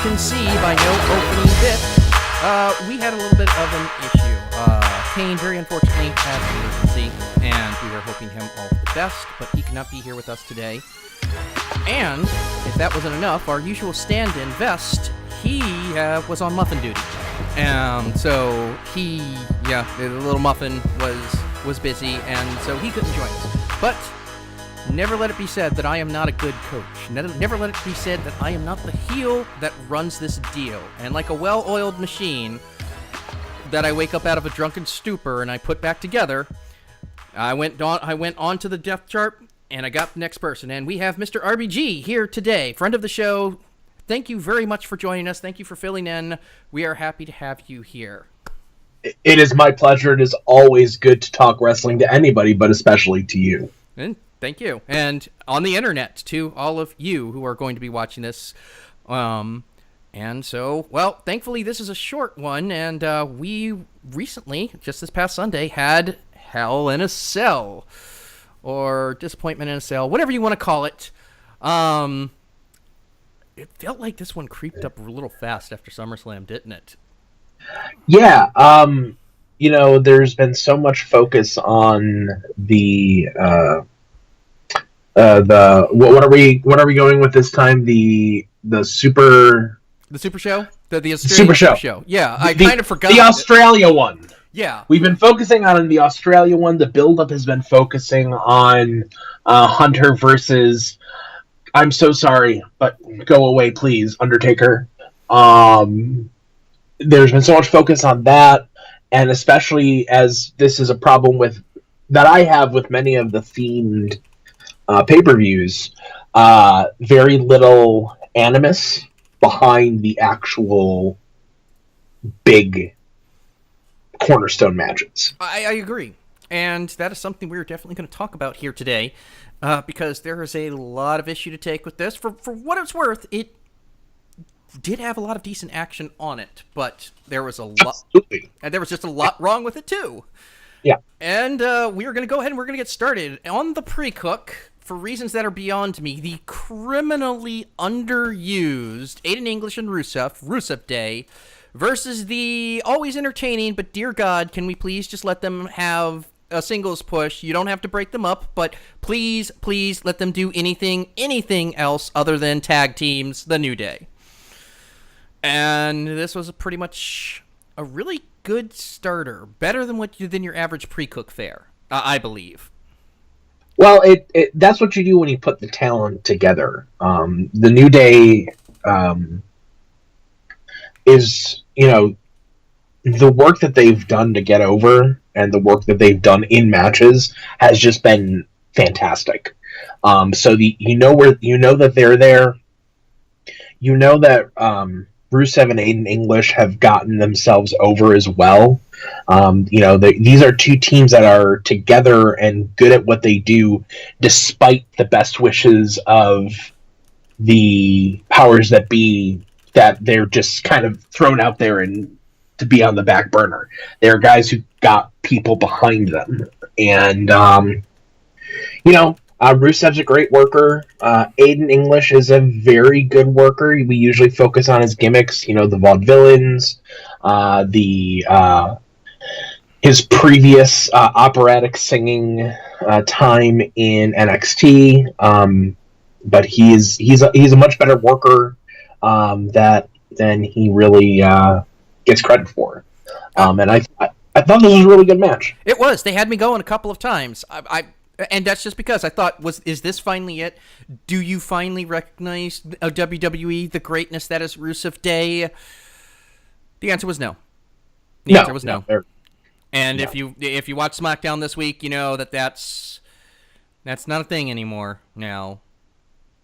can see by no opening bit, we had a little bit of an issue. Kane, very unfortunately, had an emergency, and we were hoping him all the best, but he cannot be here with us today. And, if that wasn't enough, our usual stand-in, Vest, he was on muffin duty. And so the little muffin was busy, and so he couldn't join us. But never let it be said that I am not a good coach. Never let it be said that I am not the heel that runs this deal. And like a well-oiled machine that I wake up out of a drunken stupor and I put back together, I went on to the depth chart and I got the next person. And we have Mr. RBG here today, friend of the show. Thank you very much for joining us. Thank you for filling in. We are happy to have you here. It is my pleasure. It is always good to talk wrestling to anybody, but especially to you. And thank you. And on the internet, to all of you who are going to be watching this. And so, well, thankfully this is a short one, and we recently, just this past Sunday, had Hell in a Cell, or Disappointment in a Cell, whatever you want to call it. It felt like this one creeped up a little fast after SummerSlam, didn't it? Yeah, there's been so much focus on the what are we going with this time? The Super Show? The Australian Super Show. Yeah, I kind of forgot. The Australia one. Yeah. We've been focusing on the Australia one. The build-up has been focusing on Hunter versus, I'm so sorry, but go away, please, Undertaker. There's been so much focus on that, and especially as this is a problem that I have with many of the themed pay-per-views, very little animus behind the actual big cornerstone matches. I agree. And that is something we're definitely going to talk about here today, because there is a lot of issue to take with this. For what it's worth, it did have a lot of decent action on it, but there was a lot, and there was just a lot wrong with it too. Yeah. And we are going to go ahead and we're going to get started on the pre-cook. For reasons that are beyond me, the criminally underused Aiden English and Rusev Day, versus the always entertaining, but dear God, can we please just let them have a singles push? You don't have to break them up, but please let them do anything else other than tag teams, the New Day. And this was pretty much a really good starter, better than your average pre-cook fare, I believe. Well, that's what you do when you put the talent together. The New Day is, the work that they've done to get over and the work that they've done in matches has just been fantastic. So that they're there. You know that Rusev and Aiden English have gotten themselves over as well. These are two teams that are together and good at what they do, despite the best wishes of the powers that be, that they're just kind of thrown out there and to be on the back burner. They're guys who got people behind them. And, Rusev's a great worker. Aiden English is a very good worker. We usually focus on his gimmicks, the vaudevillains, his previous operatic singing time in NXT, but he's a much better worker than he really gets credit for. And I thought this was a really good match. It was. They had me going a couple of times. And that's just because I thought, is this finally it? Do you finally recognize WWE, the greatness that is Rusev Day? The answer was no. The answer was no. And if you watch SmackDown this week, you know that's not a thing anymore now.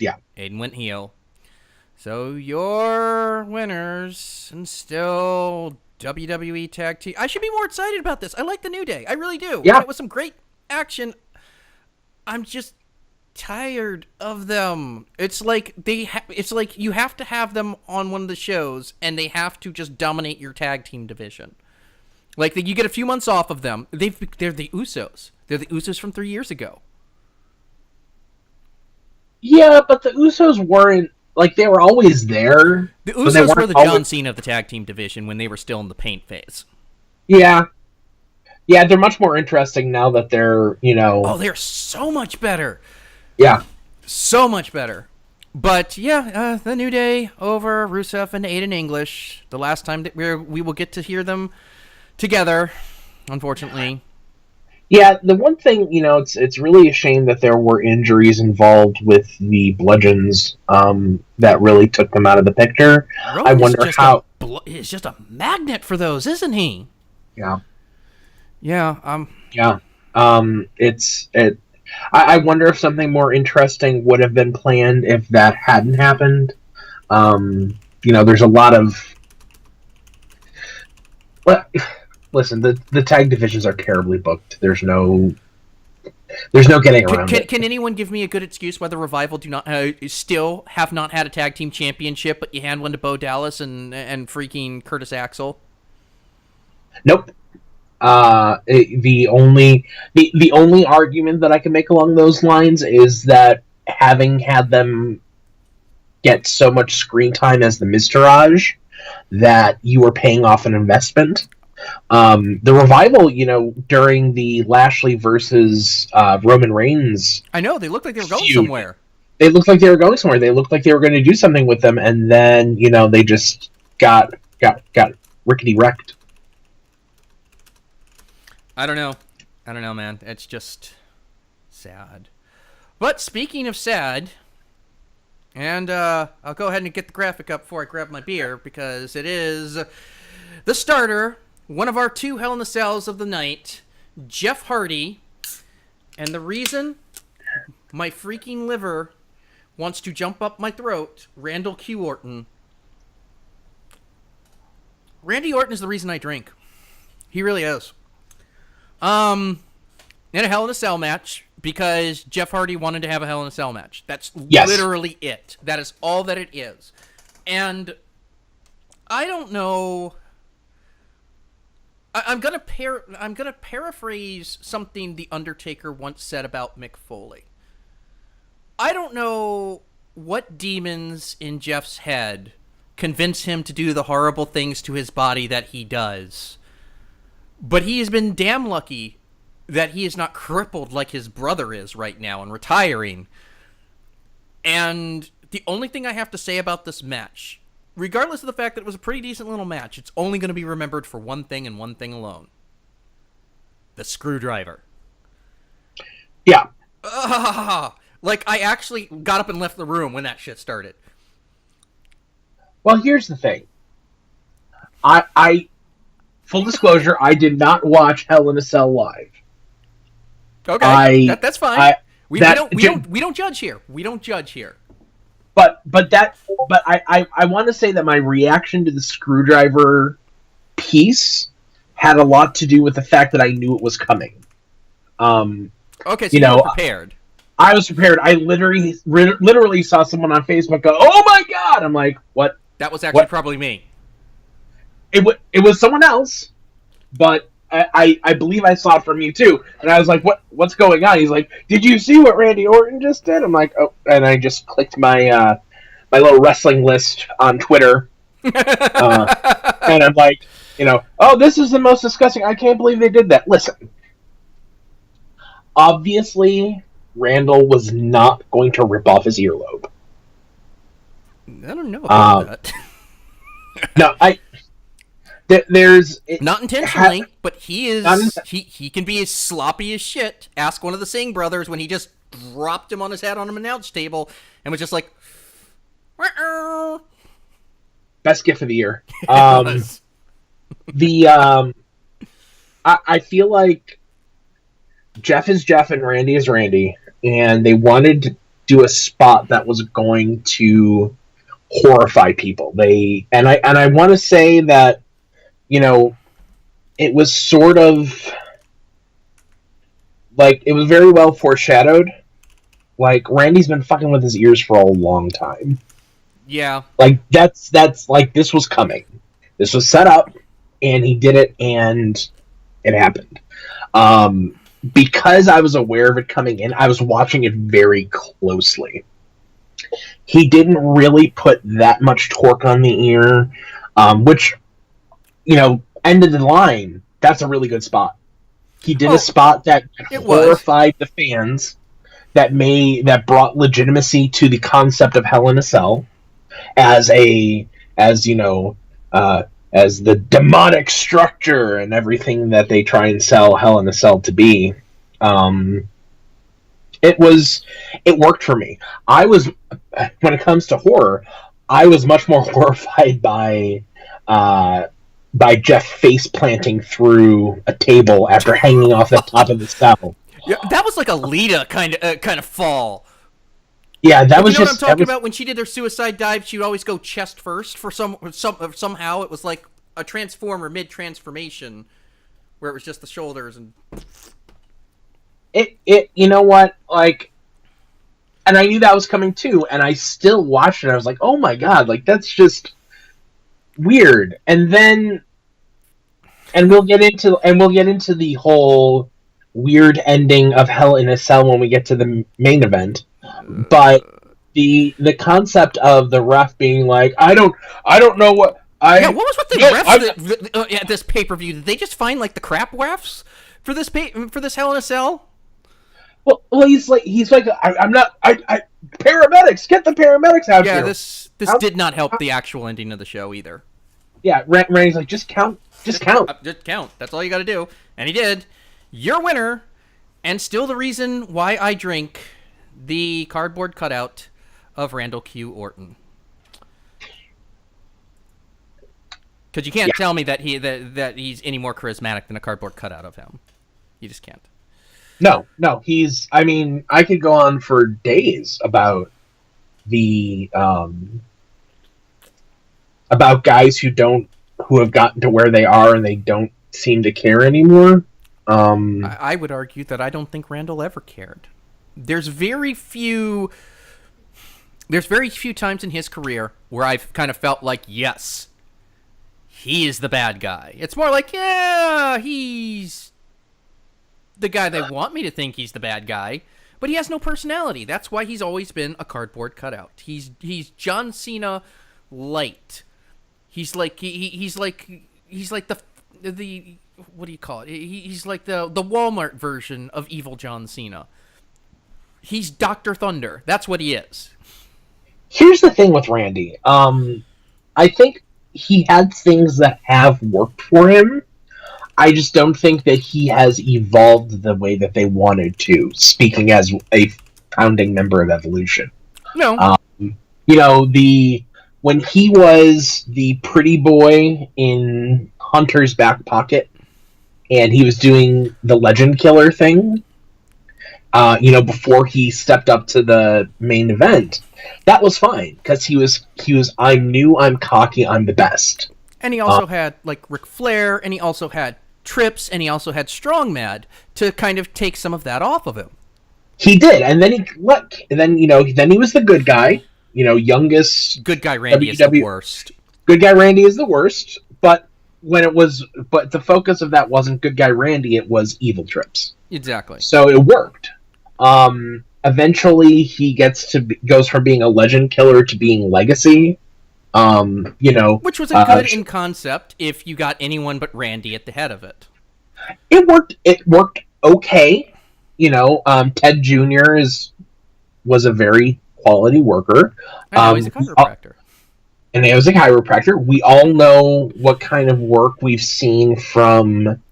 Yeah. Aiden went heel. So your winners, and still WWE Tag Team. I should be more excited about this. I like the New Day. I really do. Yeah. It was some great action. I'm just tired of them. It's like you have to have them on one of the shows, and they have to just dominate your tag team division. Like, you get a few months off of them. They're the Usos. They're the Usos from 3 years ago. Yeah, but the Usos weren't like they were always there. The but they Usos weren't were the always... John Cena of the tag team division when they were still in the paint phase. Yeah. Yeah, they're much more interesting now that they're, Oh, they're so much better. Yeah. So much better. But yeah, the New Day over Rusev and Aiden English. The last time that we will get to hear them together, unfortunately. Yeah, the one thing, it's really a shame that there were injuries involved with the Bludgeons that really took them out of the picture. Rowan I wonder how... is just a magnet for those, isn't he? Yeah. Yeah. Yeah. I wonder if something more interesting would have been planned if that hadn't happened. There's a lot of... Well, listen, the tag divisions are terribly booked. There's no getting around it. Can anyone give me a good excuse why the Revival do not still have not had a tag team championship, but you hand one to Bo Dallas and freaking Curtis Axel? Nope. The only argument that I can make along those lines is that having had them get so much screen time as the Miztourage, that you were paying off an investment. The Revival, during the Lashley versus Roman Reigns, I know, they looked like they were going somewhere. They looked like they were going somewhere. They looked like they were going to do something with them, and then they just got rickety wrecked. I don't know, man. It's just sad. But speaking of sad, and I'll go ahead and get the graphic up before I grab my beer, because it is the starter, one of our 2 Hell in a Cells of the night, Jeff Hardy. And the reason my freaking liver wants to jump up my throat, Randall Q. Orton. Randy Orton is the reason I drink. He really is. In a Hell in a Cell match, because Jeff Hardy wanted to have a Hell in a Cell match. That's literally it. That is all that it is. And I don't know. I'm gonna paraphrase something The Undertaker once said about Mick Foley. I don't know what demons in Jeff's head convince him to do the horrible things to his body that he does. But he has been damn lucky that he is not crippled like his brother is right now and retiring. And the only thing I have to say about this match, regardless of the fact that it was a pretty decent little match, it's only going to be remembered for one thing and one thing alone. The screwdriver. Yeah. Like, I actually got up and left the room when that shit started. Well, here's the thing. I full disclosure, I did not watch Hell in a Cell live. Okay, that's fine. We don't judge here. We don't judge here. But I want to say that my reaction to the screwdriver piece had a lot to do with the fact that I knew it was coming. Okay, so you were prepared. I was prepared. I literally saw someone on Facebook go, "Oh my god!" I'm like, "What?" That was actually probably me. It was someone else, but I believe I saw it from you too. And I was like, "What's going on?" He's like, "Did you see what Randy Orton just did?" I'm like, "Oh," and I just clicked my my little wrestling list on Twitter, and I'm like, "Oh, this is the most disgusting. I can't believe they did that." Listen, obviously, Randall was not going to rip off his earlobe. I don't know about that. No, there's not intentionally, but he is he can be as sloppy as shit. Ask one of the Singh brothers when he just dropped him on his head on an announce table and was just like, best gift of the year. I feel like Jeff is Jeff and Randy is Randy, and they wanted to do a spot that was going to horrify people. I want to say that, it was sort of like, it was very well foreshadowed. Like, Randy's been fucking with his ears for a long time. Yeah. Like, that's like, this was coming. This was set up, and he did it, and it happened. Because I was aware of it coming in, I was watching it very closely. He didn't really put that much torque on the ear, which, end of the line, that's a really good spot. He did a Oh, spot that it was. horrified the fans, that brought legitimacy to the concept of Hell in a Cell as a as you know as the demonic structure and everything that they try and sell Hell in a Cell to be. Um, it worked for me. I was When it comes to horror, I was much more horrified uh, by Jeff face planting through a table after hanging off the top of the cell. Yeah, that was like a Lita kind of fall. Yeah, that Like, you was know what I'm just that talking was about? When she did her suicide dive, she would always go chest first for somehow it was like a transformer mid transformation, where it was just the shoulders and. it. You know what? Like, and I knew that was coming too, and I still watched it. I was like, oh my god, like that's just weird. And then, we'll get into the whole weird ending of Hell in a Cell when we get to the main event. But the concept of the ref being like, I don't know what I Yeah, what was with the no, refs at this pay per view? Did they just find like the crap refs for this Hell in a Cell? well, he's like, I'm not. Paramedics, get the paramedics out Yeah, here. this Count- did not help the actual ending of the show either. Yeah, Randy's like, just count, just count. Just count. That's all you got to do, and he did. Your winner, and still the reason why I drink the cardboard cutout of Randall Q. Orton. Because you can't tell me that he's any more charismatic than a cardboard cutout of him. You just can't. No, he's. I mean, I could go on for days about the about guys who have gotten to where they are and they don't seem to care anymore. I would argue that I don't think Randall ever cared. There's very few times in his career where I've kind of felt like, yes, he is the bad guy. It's more like, yeah, he's the guy they want me to think he's the bad guy, but he has no personality. That's why he's always been a cardboard cutout. He's John Cena light. He's like he's like the what do you call it? He's like the Walmart version of evil John Cena. He's Dr. Thunder. That's what he is. Here's the thing with Randy. I think he had things that have worked for him. I just don't think that he has evolved the way that they wanted to, speaking as a founding member of Evolution. No. When he was the pretty boy in Hunter's back pocket and he was doing the legend killer thing, before he stepped up to the main event, that was fine because he was I'm new, I'm cocky, I'm the best. And he also had like Ric Flair, and he also had Trips, and he also had Strong Mad to kind of take some of that off of him. He did, and then then he was the good guy, youngest. Good guy Randy is the worst. Good guy Randy is the worst, but but the focus of that wasn't good guy Randy, it was evil Trips. Exactly. So it worked. Eventually he goes from being a legend killer to being legacy. Which was a good in concept if you got anyone but Randy at the head of it. It worked okay. Ted Jr. was a very quality worker. And now he's a chiropractor. We all know what kind of work we've seen from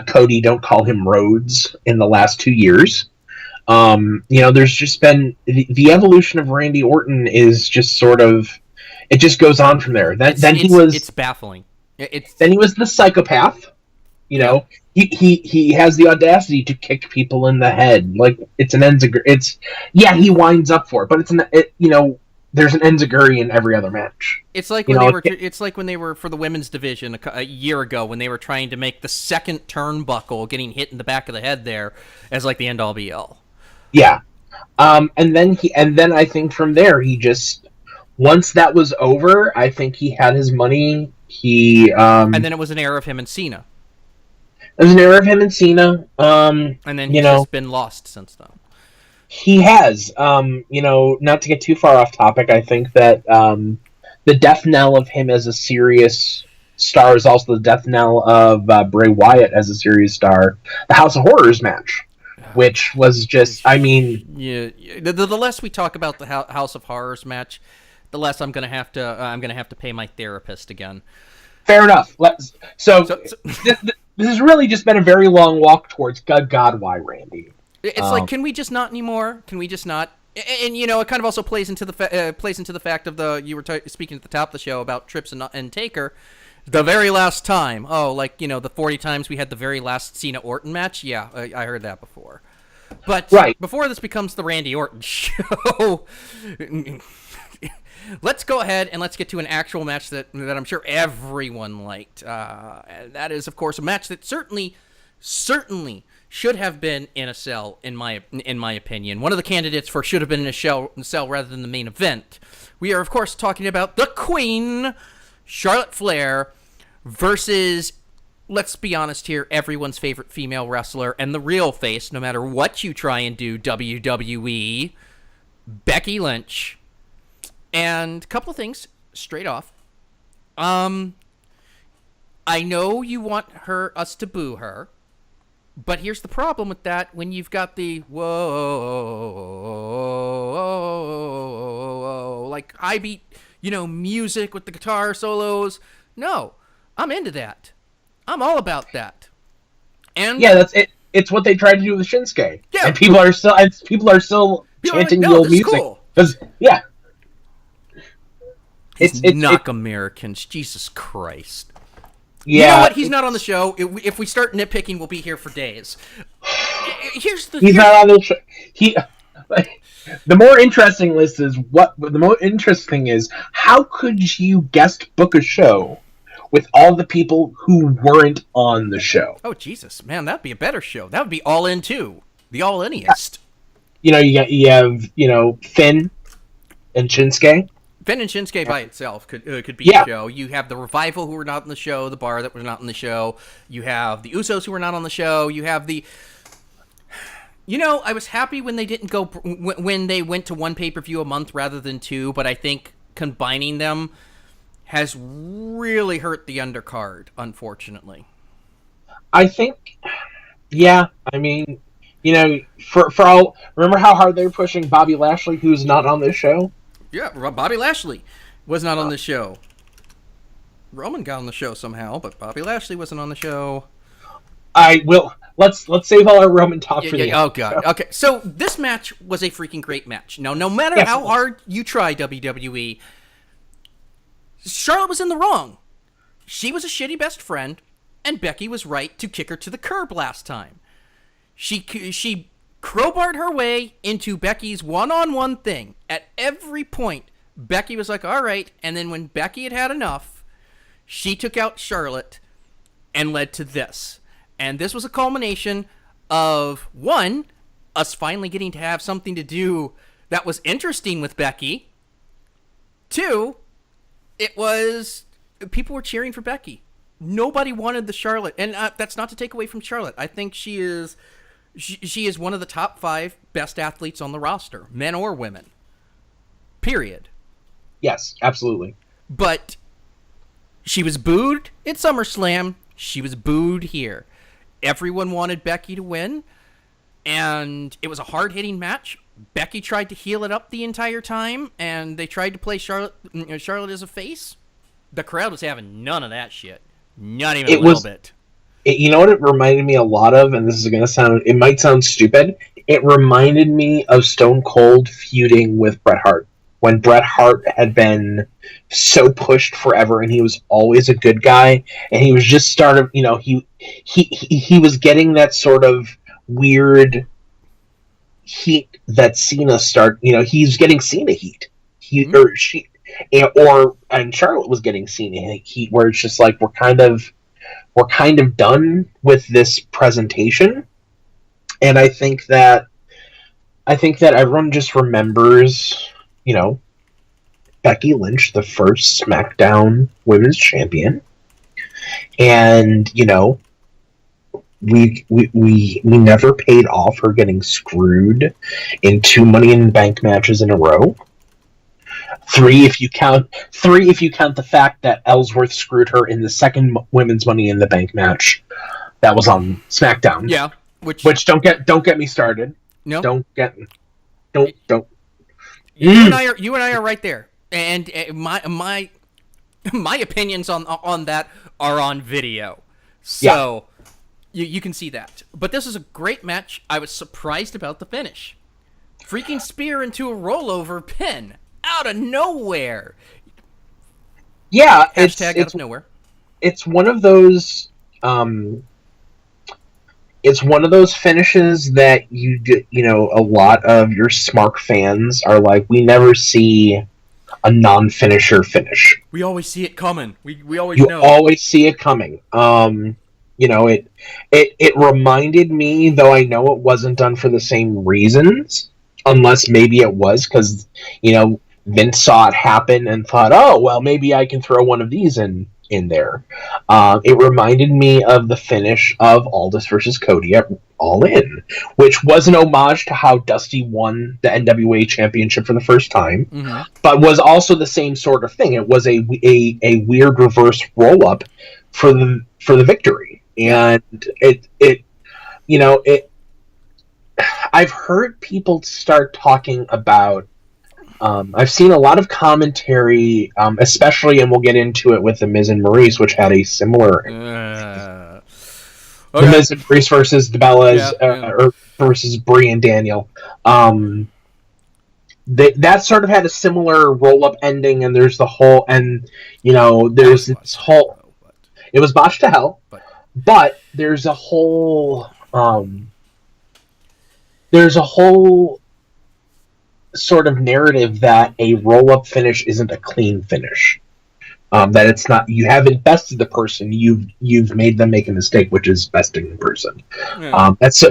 Cody, don't call him Rhodes, in the last 2 years. There's just been the evolution of Randy Orton is just sort of, it just goes on from there. It's baffling. Then he was the psychopath. He has the audacity to kick people in the head. Like, it's an enziguri. He winds up for it, but there's an enziguri in every other match. It's like when they were for the women's division a year ago when they were trying to make the second turnbuckle getting hit in the back of the head there as like the end all be all. Yeah. And then I think from there he just, once that was over, I think he had his money. And then it was an era of him and Cena. It was an era of him and Cena. And then he's just been lost since then. He has. Not to get too far off topic, I think that the death knell of him as a serious star is also the death knell of Bray Wyatt as a serious star. The House of Horrors match, which was just, I mean, yeah. The less we talk about the House of Horrors match, the less I'm gonna have to pay my therapist again. fair enough. So this has really just been a very long walk towards God, why, Randy? It's like, can we just not anymore? Can we just not? And it kind of also plays into the fact of you were speaking at the top of the show about Trips and Taker, the very last time. Oh, like the 40 times we had the very last Cena Orton match. Yeah, I heard that before. But right. Before this becomes the Randy Orton show, let's go ahead and let's get to an actual match that I'm sure everyone liked. That is, of course, a match that certainly should have been in a cell, in my opinion. One of the candidates for should have been in a cell rather than the main event. We are, of course, talking about the Queen, Charlotte Flair, versus, let's be honest here, everyone's favorite female wrestler and the real face, no matter what you try and do, WWE, Becky Lynch. And a couple of things straight off. I know you want us to boo her. But here's the problem with that: when you've got the whoa, like high beat, music with the guitar solos. No, I'm into that. I'm all about that. And yeah, that's it. It's what they tried to do with Shinsuke. Yeah, and people are still chanting the old music. Cool. Yeah, it's knock Americans. Jesus Christ. Yeah, you know what? He's not on the show. If we start nitpicking, we'll be here for days. He's not on the show. The more interesting list is the more interesting is how could you guest book a show with all the people who weren't on the show? Oh Jesus, man, that'd be a better show. That would be All In too. The All Iniest. You have Finn and Shinsuke. Finn and Shinsuke by itself could be a show. You have the Revival who were not on the show, the Bar that were not on the show. You have the Usos who were not on the show. You have the... I was happy when they didn't go... when they went to one pay-per-view a month rather than two, but I think combining them has really hurt the undercard, unfortunately. I think... Yeah, I mean... for all... Remember how hard they were pushing Bobby Lashley, who's not on this show? Yeah, Bobby Lashley was not on the show. Roman got on the show somehow, but Bobby Lashley wasn't on the show. I will. Let's save all our Roman talk for the end. Oh god. Okay, so this match was a freaking great match. Now, no matter how hard you try, WWE, Charlotte was in the wrong. She was a shitty best friend, and Becky was right to kick her to the curb last time. She crowbarred her way into Becky's one-on-one thing. At every point, Becky was like, all right. And then when Becky had enough, she took out Charlotte and led to this. And this was a culmination of, one, us finally getting to have something to do that was interesting with Becky. Two, it was... people were cheering for Becky. Nobody wanted the Charlotte. And that's not to take away from Charlotte. I think she is one of the top 5 best athletes on the roster, men or women. Period. Yes, absolutely. But she was booed at SummerSlam. She was booed here. Everyone wanted Becky to win, and it was a hard-hitting match. Becky tried to heel it up the entire time, and they tried to play Charlotte as a face. The crowd was having none of that shit. Not even a little bit. You know what it reminded me a lot of, and this is going to sound, it might sound stupid, it reminded me of Stone Cold feuding with Bret Hart. When Bret Hart had been so pushed forever, and he was always a good guy, and he was just he was getting that sort of weird heat that Cena he's getting Cena heat. And Charlotte was getting Cena heat, where it's just like we're kind of done with this presentation, and I think that everyone just remembers, Becky Lynch, the first SmackDown Women's Champion, and we never paid off her getting screwed in 2 Money in the Bank matches in a row. Three if you count the fact that Ellsworth screwed her in the second women's Money in the Bank match that was on SmackDown. Yeah, which don't get me started. No, don't. You and I are right there, and my opinions on that are on video, so you can see that. But this is a great match. I was surprised about the finish. Freaking spear into a rollover pin out of nowhere. Yeah, Hashtag out of nowhere. It's one of those. It's one of those finishes that a lot of your Smark fans are like, we never see a non-finisher finish. We always see it coming. We always know. You always see it coming. It reminded me, though I know it wasn't done for the same reasons, unless maybe it was because, Vince saw it happen and thought, oh, well, maybe I can throw one of these in there. It reminded me of the finish of Aldis versus Cody at All In, which was an homage to how Dusty won the NWA Championship for the first time, but was also the same sort of thing. It was a weird reverse roll up for the victory, and it I've heard people start talking about. I've seen a lot of commentary, especially, and we'll get into it with The Miz and Maurice, which had a similar... The Miz and Maurice versus the Bellas, or versus Brie and Daniel. That sort of had a similar roll-up ending, and there's the whole... And, there's this whole... It was botched to hell, but there's a whole... sort of narrative that a roll-up finish isn't a clean finish. That it's not, you haven't bested the person, you've made them make a mistake, which is besting the person. That's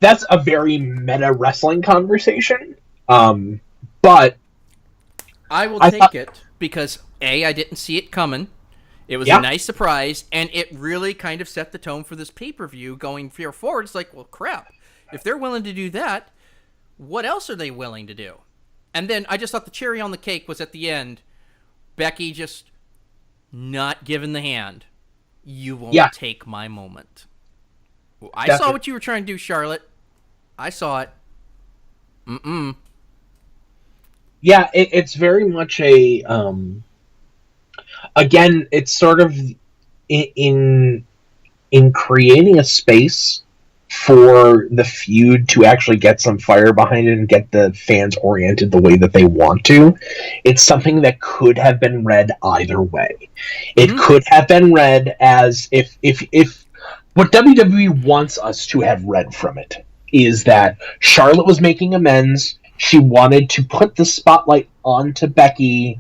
that's a very meta wrestling conversation. But I will take it because I didn't see it coming. It was a nice surprise, and it really kind of set the tone for this pay-per-view going forward. It's like, well, crap. If they're willing to do that, what else are they willing to do? And then I just thought the cherry on the cake was at the end. Becky just not giving the hand. You won't take my moment. I saw what you were trying to do, Charlotte. I saw it. Yeah, it's very much a... again, it's sort of in creating a space for the feud to actually get some fire behind it and get the fans oriented the way that they want to. It's something that could have been read either way. It could have been read as if what WWE wants us to have read from it is that Charlotte was making amends. She wanted to put the spotlight onto Becky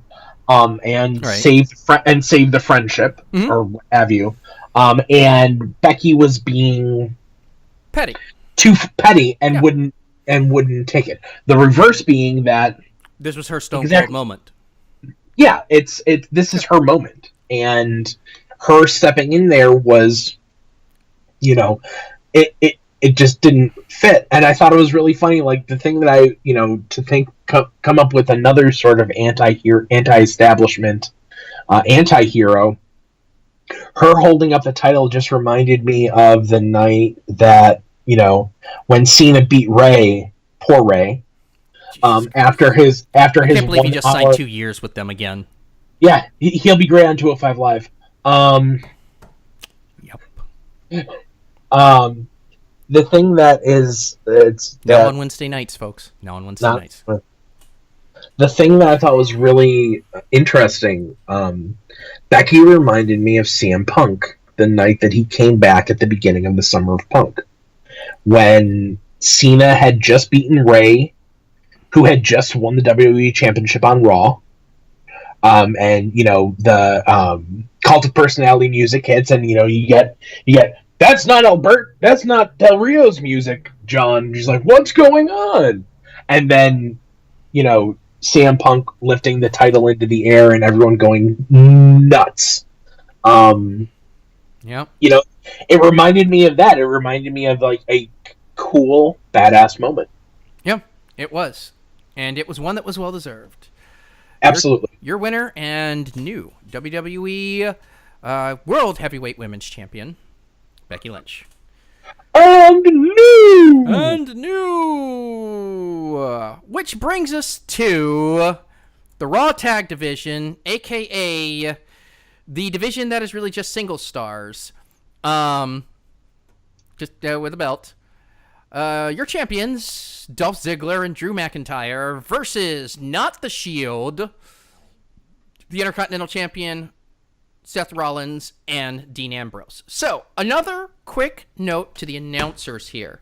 and save the friendship or what have you. And Becky was being too petty and wouldn't take it. The reverse being that this was her Stone Cold moment. Yeah, this is her moment, and her stepping in there was, it just didn't fit. And I thought it was really funny. Like the thing that I come up with another sort of anti-establishment anti-hero. Her holding up the title just reminded me of the night that, when Cena beat Ray, poor Ray, after his I can't believe he just signed 2 years with them again. Yeah, he'll be great on 205 Live. Yep. The thing that is... Now on Wednesday nights, folks. Now on Wednesday nights. The thing that I thought was really interesting, Becky reminded me of CM Punk the night that he came back at the beginning of the Summer of Punk. When Cena had just beaten Ray, who had just won the WWE Championship on Raw. And, the Cult of Personality music hits, and, you get, that's not that's not Del Rio's music, John. She's like, what's going on? And then, CM Punk lifting the title into the air and everyone going nuts. Yeah. It reminded me of that. It reminded me of like a cool, badass moment. Yeah, it was. And it was one that was well deserved. Absolutely. Your winner and new WWE World Heavyweight Women's Champion, Becky Lynch. And new! And new! Which brings us to the Raw Tag Division, a.k.a. the division that is really just single stars. Just with a belt. Your champions, Dolph Ziggler and Drew McIntyre, versus not the Shield, the Intercontinental Champion, Seth Rollins, and Dean Ambrose. So, another quick note to the announcers here.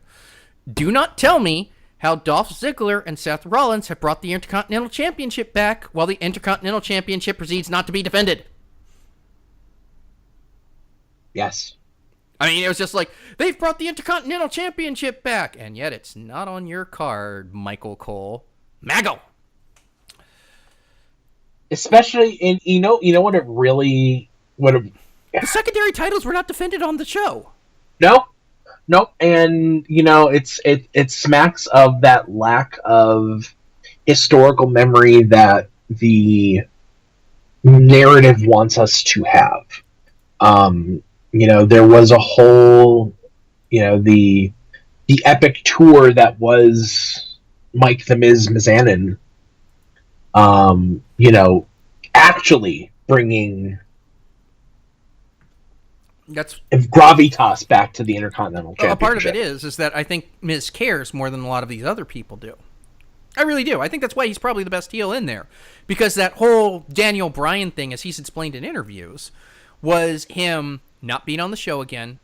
Do not tell me how Dolph Ziggler and Seth Rollins have brought the Intercontinental Championship back while the Intercontinental Championship proceeds not to be defended. Yes. I mean, it was just like, they've brought the Intercontinental Championship back, and yet it's not on your card, Michael Cole. Maggle! Especially in, you know what it really, the secondary titles were not defended on the show. No, and it smacks of that lack of historical memory that the narrative wants us to have. There was a whole, the epic tour that was Mike the Miz Mizanin, actually bringing that's gravitas back to the Intercontinental Championship. A part of it is that I think Miz cares more than a lot of these other people do. I really do. I think that's why he's probably the best heel in there. Because that whole Daniel Bryan thing, as he's explained in interviews, was him not being on the show again,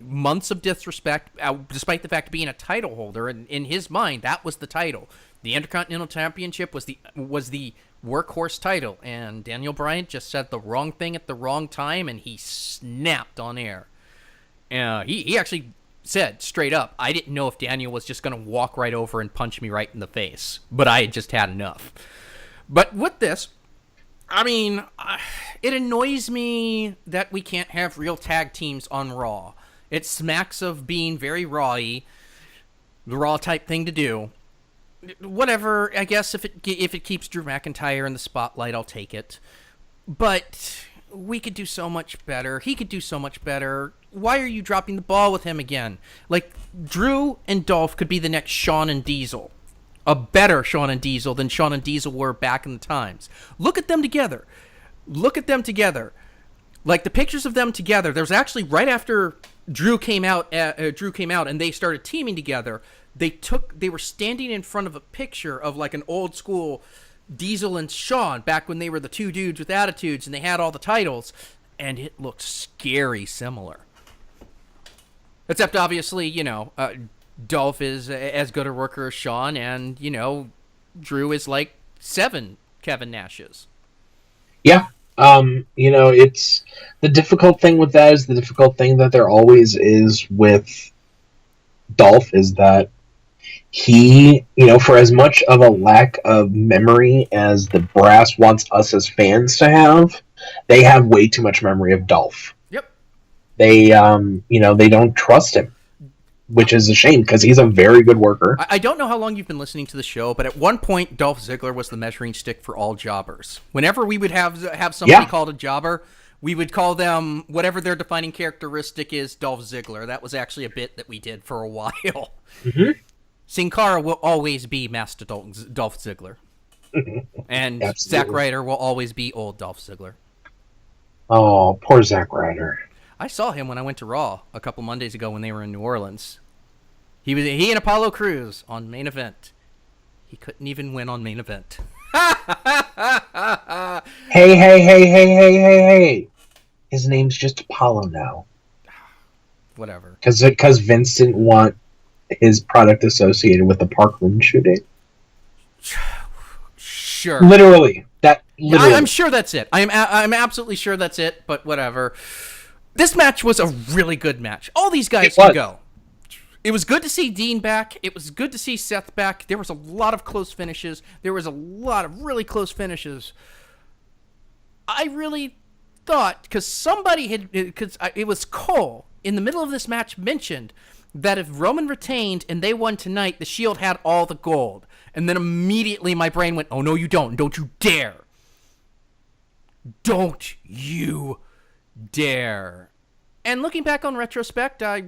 months of disrespect, despite the fact of being a title holder, and in his mind, that was the title. The Intercontinental Championship was the workhorse title, and Daniel Bryan just said the wrong thing at the wrong time, and he snapped on air. He actually said straight up, I didn't know if Daniel was just going to walk right over and punch me right in the face, but I had just had enough. But with this, I mean, it annoys me that we can't have real tag teams on Raw. It smacks of being very Raw-y, the Raw type thing to do. Whatever, I guess if it keeps Drew McIntyre in the spotlight, I'll take it. But we could do so much better. He could do so much better. Why are you dropping the ball with him again? Like, Drew and Dolph could be the next Shawn and Diesel. A better Shawn and Diesel than Shawn and Diesel were back in the times. Look at them together. Like, the pictures of them together, there's actually, right after Drew came out and they started teaming together, they were standing in front of a picture of like an old school Diesel and Shawn back when they were the two dudes with attitudes and they had all the titles, and it looked scary similar. Except obviously, Dolph is as good a worker as Shawn, and Drew is like 7 Kevin Nashes. Yeah. It's the difficult thing with that is the difficult thing that there always is with Dolph is that he, for as much of a lack of memory as the brass wants us as fans to have, they have way too much memory of Dolph. Yep. They, they don't trust him, which is a shame because he's a very good worker. I don't know how long you've been listening to the show, but at one point, Dolph Ziggler was the measuring stick for all jobbers. Whenever we would have somebody called a jobber, we would call them whatever their defining characteristic is, Dolph Ziggler. That was actually a bit that we did for a while. Mm-hmm. Sin Cara will always be Master Dolph Ziggler. And Absolutely. Zack Ryder will always be old Dolph Ziggler. Oh, poor Zack Ryder. I saw him when I went to Raw a couple Mondays ago when they were in New Orleans. He and Apollo Crews on Main Event. He couldn't even win on Main Event. Hey. His name's just Apollo now. Whatever. Because Vince didn't want his product associated with the Parkland shooting. Sure. Literally. I'm sure that's it. I'm absolutely sure that's it, but whatever. This match was a really good match. All these guys can go. It was good to see Dean back. It was good to see Seth back. There was a lot of close finishes. There was a lot of really close finishes. I really thought, because it was Cole in the middle of this match mentioned that if Roman retained and they won tonight, the Shield had all the gold. And then immediately my brain went, oh, no, you don't. Don't you dare. Don't you dare. And looking back on retrospect, I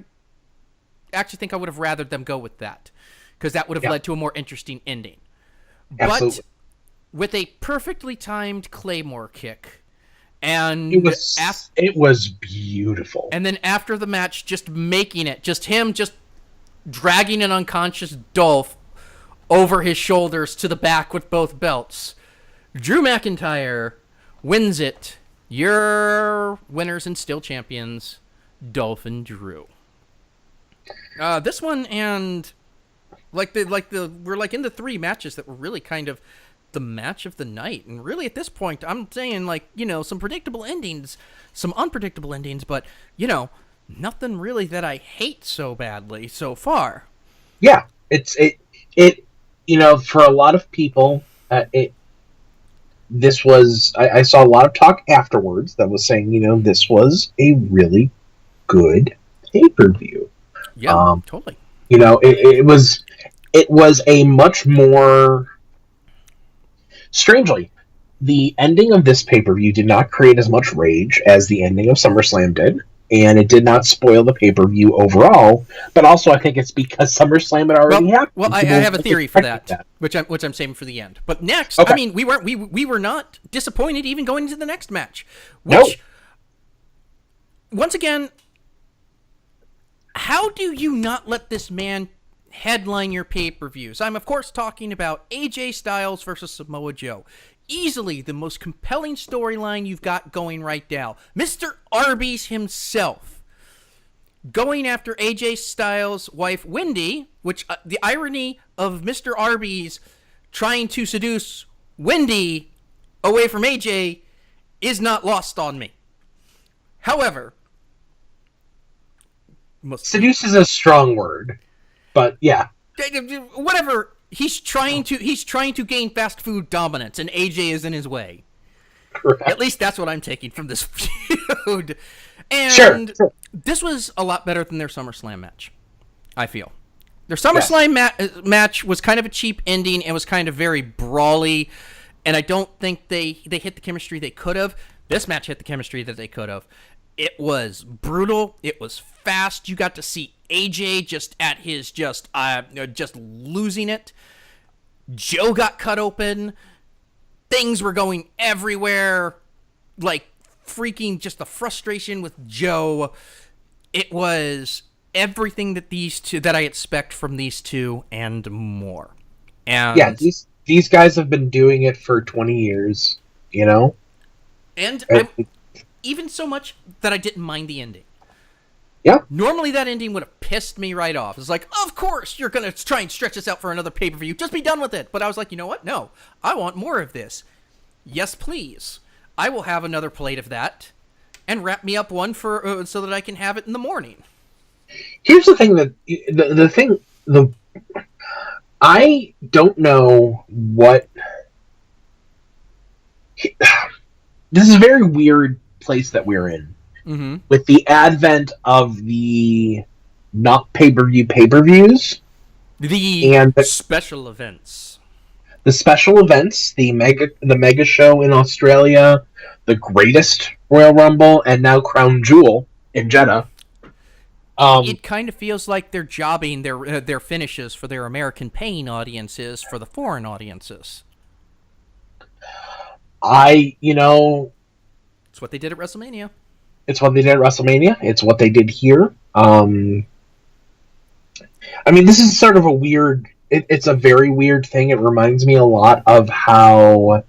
actually think I would have rathered them go with that, because that would have led to a more interesting ending. Absolutely. But with a perfectly timed Claymore kick, and it was beautiful. And then after the match, just making it, just him just dragging an unconscious Dolph over his shoulders to the back with both belts. Drew McIntyre wins it. Your winners and still champions, Dolph and Drew. This one, and we're like in the 3 matches that were really kind of the match of the night. And really at this point, I'm saying, like, you know, some predictable endings, some unpredictable endings, but, you know, nothing really that I hate so badly so far. Yeah, it you know, for a lot of people, this was, I saw a lot of talk afterwards that was saying, you know, this was a really good pay-per-view. Yeah, totally. You know, it was a much more, strangely, the ending of this pay-per-view did not create as much rage as the ending of SummerSlam did, and it did not spoil the pay-per-view overall, but also I think it's because SummerSlam had already happened. Well, I have a theory for that, which I'm saving for the end. But next, okay. I mean, we were not disappointed even going into the next match. Which, once again, how do you not let this man headline your pay-per-views? I'm, of course, talking about AJ Styles versus Samoa Joe. Easily the most compelling storyline you've got going right now. Mr. Arby's himself going after AJ Styles' wife, Wendy, which the irony of Mr. Arby's trying to seduce Wendy away from AJ is not lost on me. However, seduce is a strong word, but yeah. Whatever. He's trying to gain fast food dominance, and AJ is in his way. Correct. At least that's what I'm taking from this feud. And sure. This was a lot better than their SummerSlam match, I feel. Their SummerSlam match was kind of a cheap ending. It was kind of very brawly, and I don't think they hit the chemistry they could have. This match hit the chemistry that they could have. It was brutal. It was fast. You got to see AJ just at his just losing it. Joe got cut open. Things were going everywhere. Like freaking just the frustration with Joe. It was everything that I expect from these two and more. And yeah, these guys have been doing it for 20 years, you know? And even so much that I didn't mind the ending. Yeah. Normally that ending would have pissed me right off. It's like, of course you're going to try and stretch this out for another pay-per-view. Just be done with it. But I was like, you know what? No. I want more of this. Yes, please. I will have another plate of that and wrap me up one for so that I can have it in the morning. Here's the thing I don't know what this is a very weird place that we're in. Mm-hmm. With the advent of the not pay-per-views. The special events. The special events, the mega show in Australia, the greatest Royal Rumble, and now Crown Jewel in Jeddah. It kind of feels like they're jobbing their finishes for their American paying audiences for the foreign audiences. It's what they did at WrestleMania. It's what they did at WrestleMania. It's what they did here. I mean, this is sort of a weird... It's a very weird thing. It reminds me a lot of how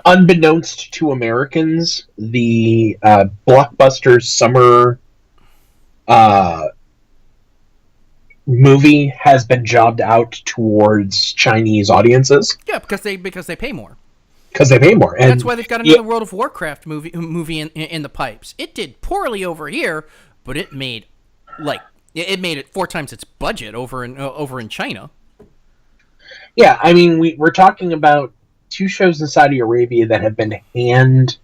unbeknownst to Americans, the Blockbuster summer movie has been jobbed out towards Chinese audiences. Yeah, because they pay more. Because they pay more, and that's why they've got another World of Warcraft movie in the pipes. It did poorly over here, but it made it 4 times its budget over in China. Yeah, I mean we're talking about two shows in Saudi Arabia that have been hand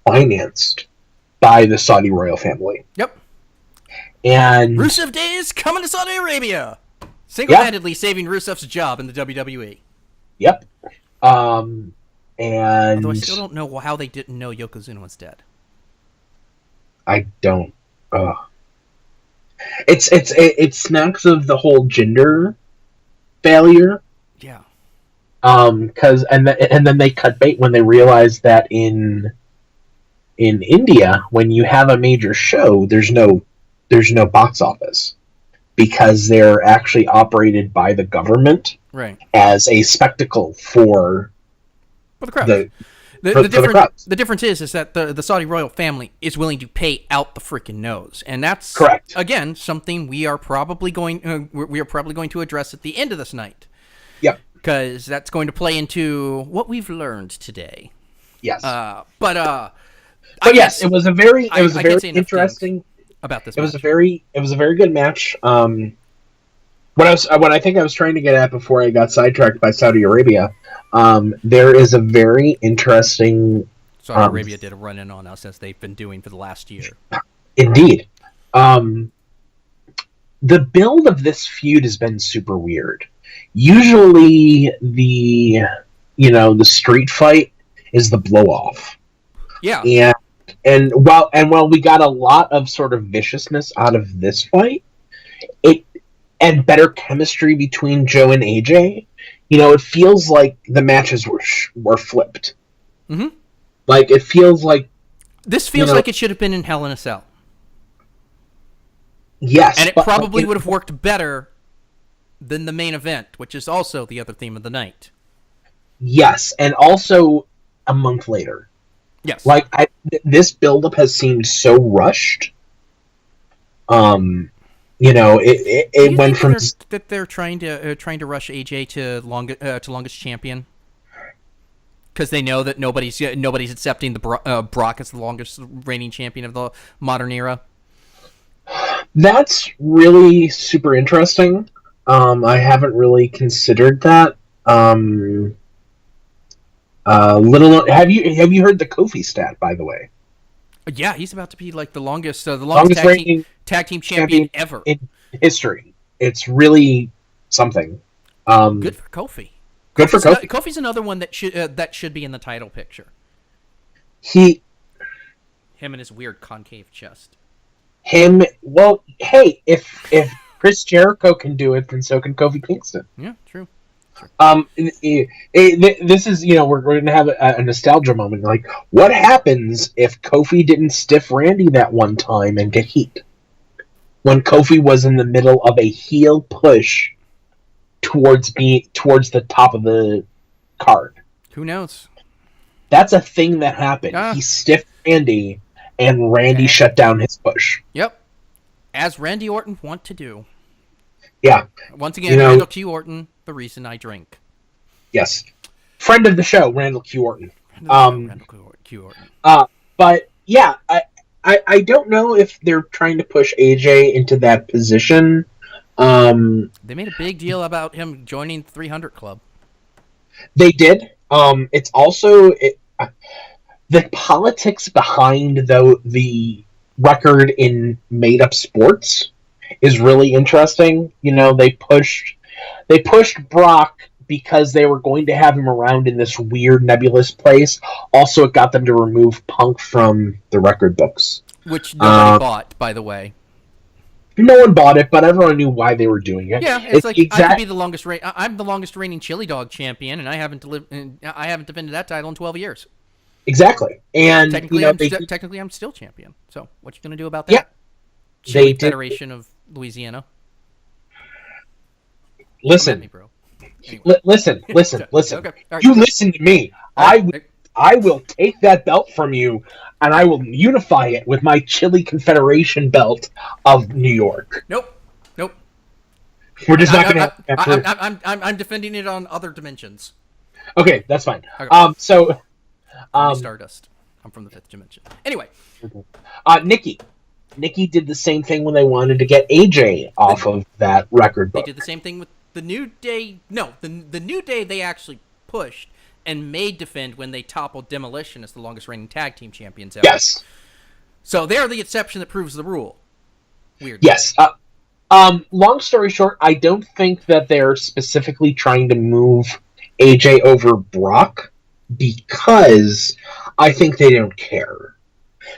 financed by the Saudi royal family. Yep. And Rusev Day is coming to Saudi Arabia. Single-handedly saving Rusev's job in the WWE. Yep. And although I still don't know how they didn't know Yokozuna was dead. I don't. It smacks of the whole gender failure. Yeah. Because and then they cut bait when they realized that in India, when you have a major show, there's no box office because they're actually operated by the government, right, as a spectacle for the crowd. The difference is that the Saudi royal family is willing to pay out the freaking nose, and that's correct. Again, something we are probably going to address at the end of this night. Yep. Because that's going to play into what we've learned today. Yes. But yes, it was a very interesting about this. It was a very good match. What I think I was trying to get at before I got sidetracked by Saudi Arabia, there is a very interesting. Saudi Arabia did a run in on us as they've been doing for the last year. Indeed, the build of this feud has been super weird. Usually, the street fight is the blow off. Yeah. And while we got a lot of sort of viciousness out of this fight, and better chemistry between Joe and AJ, it feels like the matches were flipped. Mm-hmm. Like, it feels like... This feels like it should have been in Hell in a Cell. Yes. And it probably would have worked better than the main event, which is also the other theme of the night. Yes, and also a month later. Yes. Like, this buildup has seemed so rushed. It went from that they're trying to rush AJ to longest champion because they know that nobody's accepting the Brock as the longest reigning champion of the modern era. That's really super interesting. I haven't really considered that. Have you heard the Kofi stat, by the way? Yeah, he's about to be like the longest tag team champion ever in history. It's really something. Good for Kofi. Good for Kofi. Kofi's another one that should be in the title picture. Him and his weird concave chest. Well, hey, if Chris Jericho can do it, then so can Kofi Kingston. Yeah, true. This is, we're going to have a nostalgia moment. Like, what happens if Kofi didn't stiff Randy that one time and get heat? When Kofi was in the middle of a heel push towards the top of the card. Who knows? That's a thing that happened. He stiffed Randy, and Randy shut down his push. Yep. As Randy Orton want to do. Yeah. Once again, Randall Q. Orton, the reason I drink. Yes. Friend of the show, Randall Q. Orton. Randall Q. Orton. But, yeah, I don't know if they're trying to push AJ into that position. They made a big deal about him joining the 300 Club. They did. It's also... the politics behind the record in made-up sports is really interesting. They pushed Brock because they were going to have him around in this weird nebulous place. Also, it got them to remove Punk from the record books, which nobody bought, by the way. No one bought it, but everyone knew why they were doing it. Yeah, it's like I could be the longest. I'm the longest reigning chili dog champion, and I haven't defended that title in 12 years. Exactly, and technically, I'm still champion. So, what you gonna do about that? Yeah, Chili Federation of Louisiana. Listen, me, bro. Anyway. Listen. Okay. Right. You listen to me. I will take that belt from you, and I will unify it with my Chili Confederation belt of New York. Nope. We're just not going to. I'm defending it on other dimensions. Okay, that's fine. Okay. So. Stardust. I'm from the 5th dimension. Anyway. Nikki did the same thing when they wanted to get AJ off of that record book. They did the same thing with the New Day. No, the New Day they actually pushed. and may defend when they toppled Demolition as the longest reigning tag team champions ever. Yes. So they're the exception that proves the rule. Weird. Yes. Long story short, I don't think that they're specifically trying to move AJ over Brock because I think they don't care.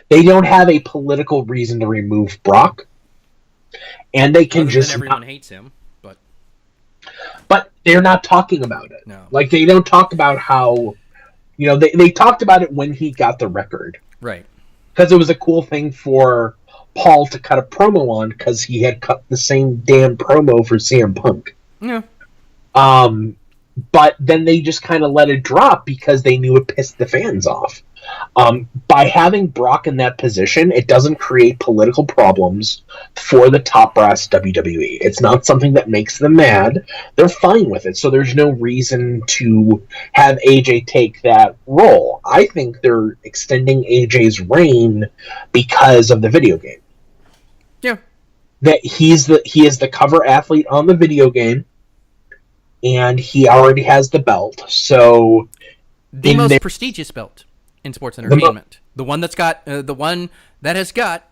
They don't have a political reason to remove Brock, and they can Other just than everyone hates him, but they're not talking about it. No. Like, they don't talk about how, they talked about it when he got the record. Right. Because it was a cool thing for Paul to cut a promo on, because he had cut the same damn promo for CM Punk. Yeah. But then they just kind of let it drop because they knew it pissed the fans off. By having Brock in that position, it doesn't create political problems for the top brass WWE. It's not something that makes them mad. They're fine with it, so there's no reason to have AJ take that role. I think they're extending AJ's reign because of the video game. Yeah. That he is the cover athlete on the video game, and he already has the belt. So the most prestigious belt in sports entertainment, the one that has got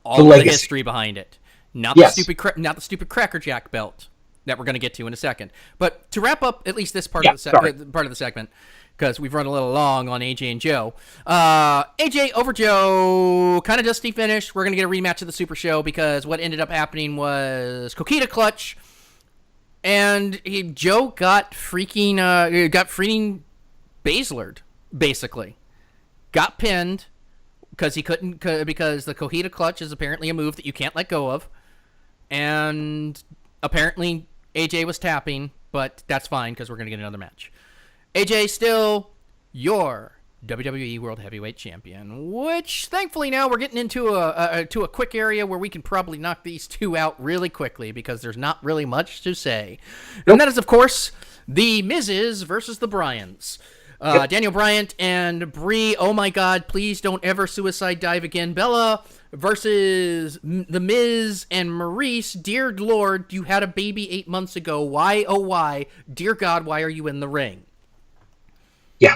all the history behind it, not the stupid Cracker Jack belt that we're going to get to in a second. But to wrap up at least this part of the segment, because we've run a little long on AJ and Joe. AJ over Joe, kind of dusty finish. We're going to get a rematch of the Super Show because what ended up happening was Coquina clutch, and Joe got freaking Baszlered, basically. Got pinned because because the Coquina clutch is apparently a move that you can't let go of, and apparently AJ was tapping, but that's fine because we're going to get another match. AJ still your WWE World Heavyweight Champion, which thankfully now we're getting into a quick area where we can probably knock these two out really quickly because there's not really much to say. Nope. And that is, of course, the Miz's versus the Bryans. Yep. Daniel Bryant and Brie, oh my god, please don't ever suicide dive again. Bella versus The Miz and Maurice. Dear Lord, you had a baby 8 months ago. Why, oh why? Dear God, why are you in the ring? Yeah.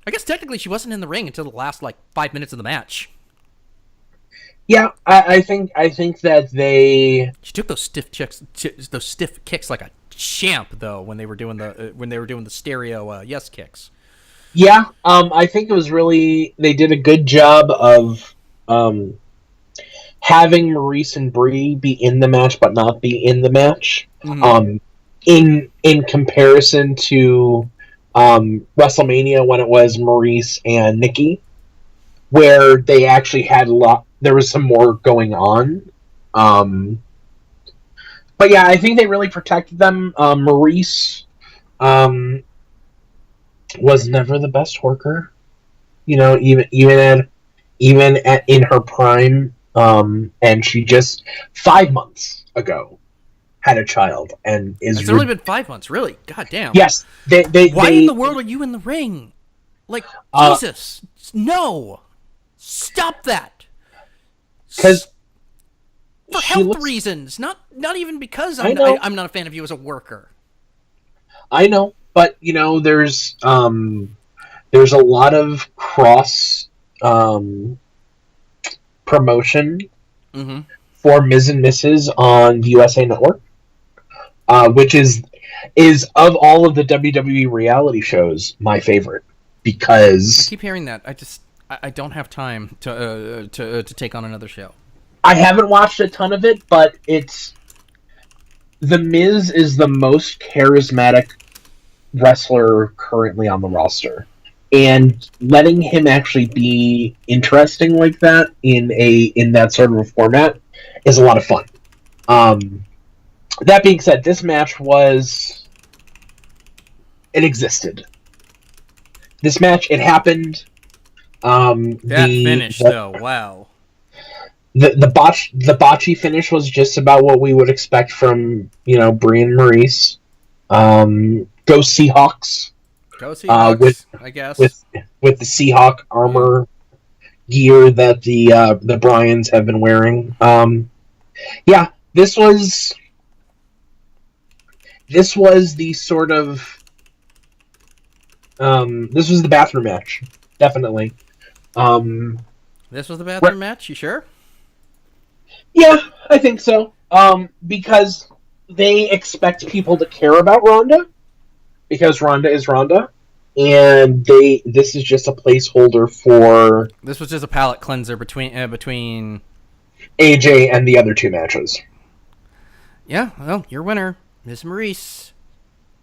I guess technically she wasn't in the ring until the last, 5 minutes of the match. Yeah, I think that she took those stiff kicks like a champ, though, when they were doing the stereo yes kicks. Yeah, I think it was they did a good job of having Maurice and Brie be in the match but not be in the match. Mm-hmm. In comparison to WrestleMania when it was Maurice and Nikki, where they actually had there was some more going on. But yeah, I think they really protected them. Maurice was never the best worker, even in her prime. And she just 5 months ago had a child, and it's only been 5 months, really. God damn. Yes, why in the world are you in the ring? Jesus, no, stop that. Because for health reasons, not even because I'm not a fan of you as a worker. I know, but there's a lot of cross promotion for Miz and Mrs. on the USA Network, which is of all of the WWE reality shows my favorite, because I keep hearing that. I don't have time to take on another show. I haven't watched a ton of it, but The Miz is the most charismatic wrestler currently on the roster, and letting him actually be interesting like that in that sort of a format is a lot of fun. That being said, this match it existed. This match, it happened. Finish though, wow. The botchy finish was just about what we would expect from Brie and Maurice. Go Seahawks! Go Seahawks! I guess with the Seahawk armor gear that the Bryans have been wearing. Yeah, this was the sort of This was the bathroom match, definitely. Um, This was the bathroom match? You sure? yeah, I think so. Because they expect people to care about Ronda, because Ronda is Ronda, and this is just a placeholder for This was just a palate cleanser between. AJ and the other two matches. Yeah, well, your winner, Miss Maurice.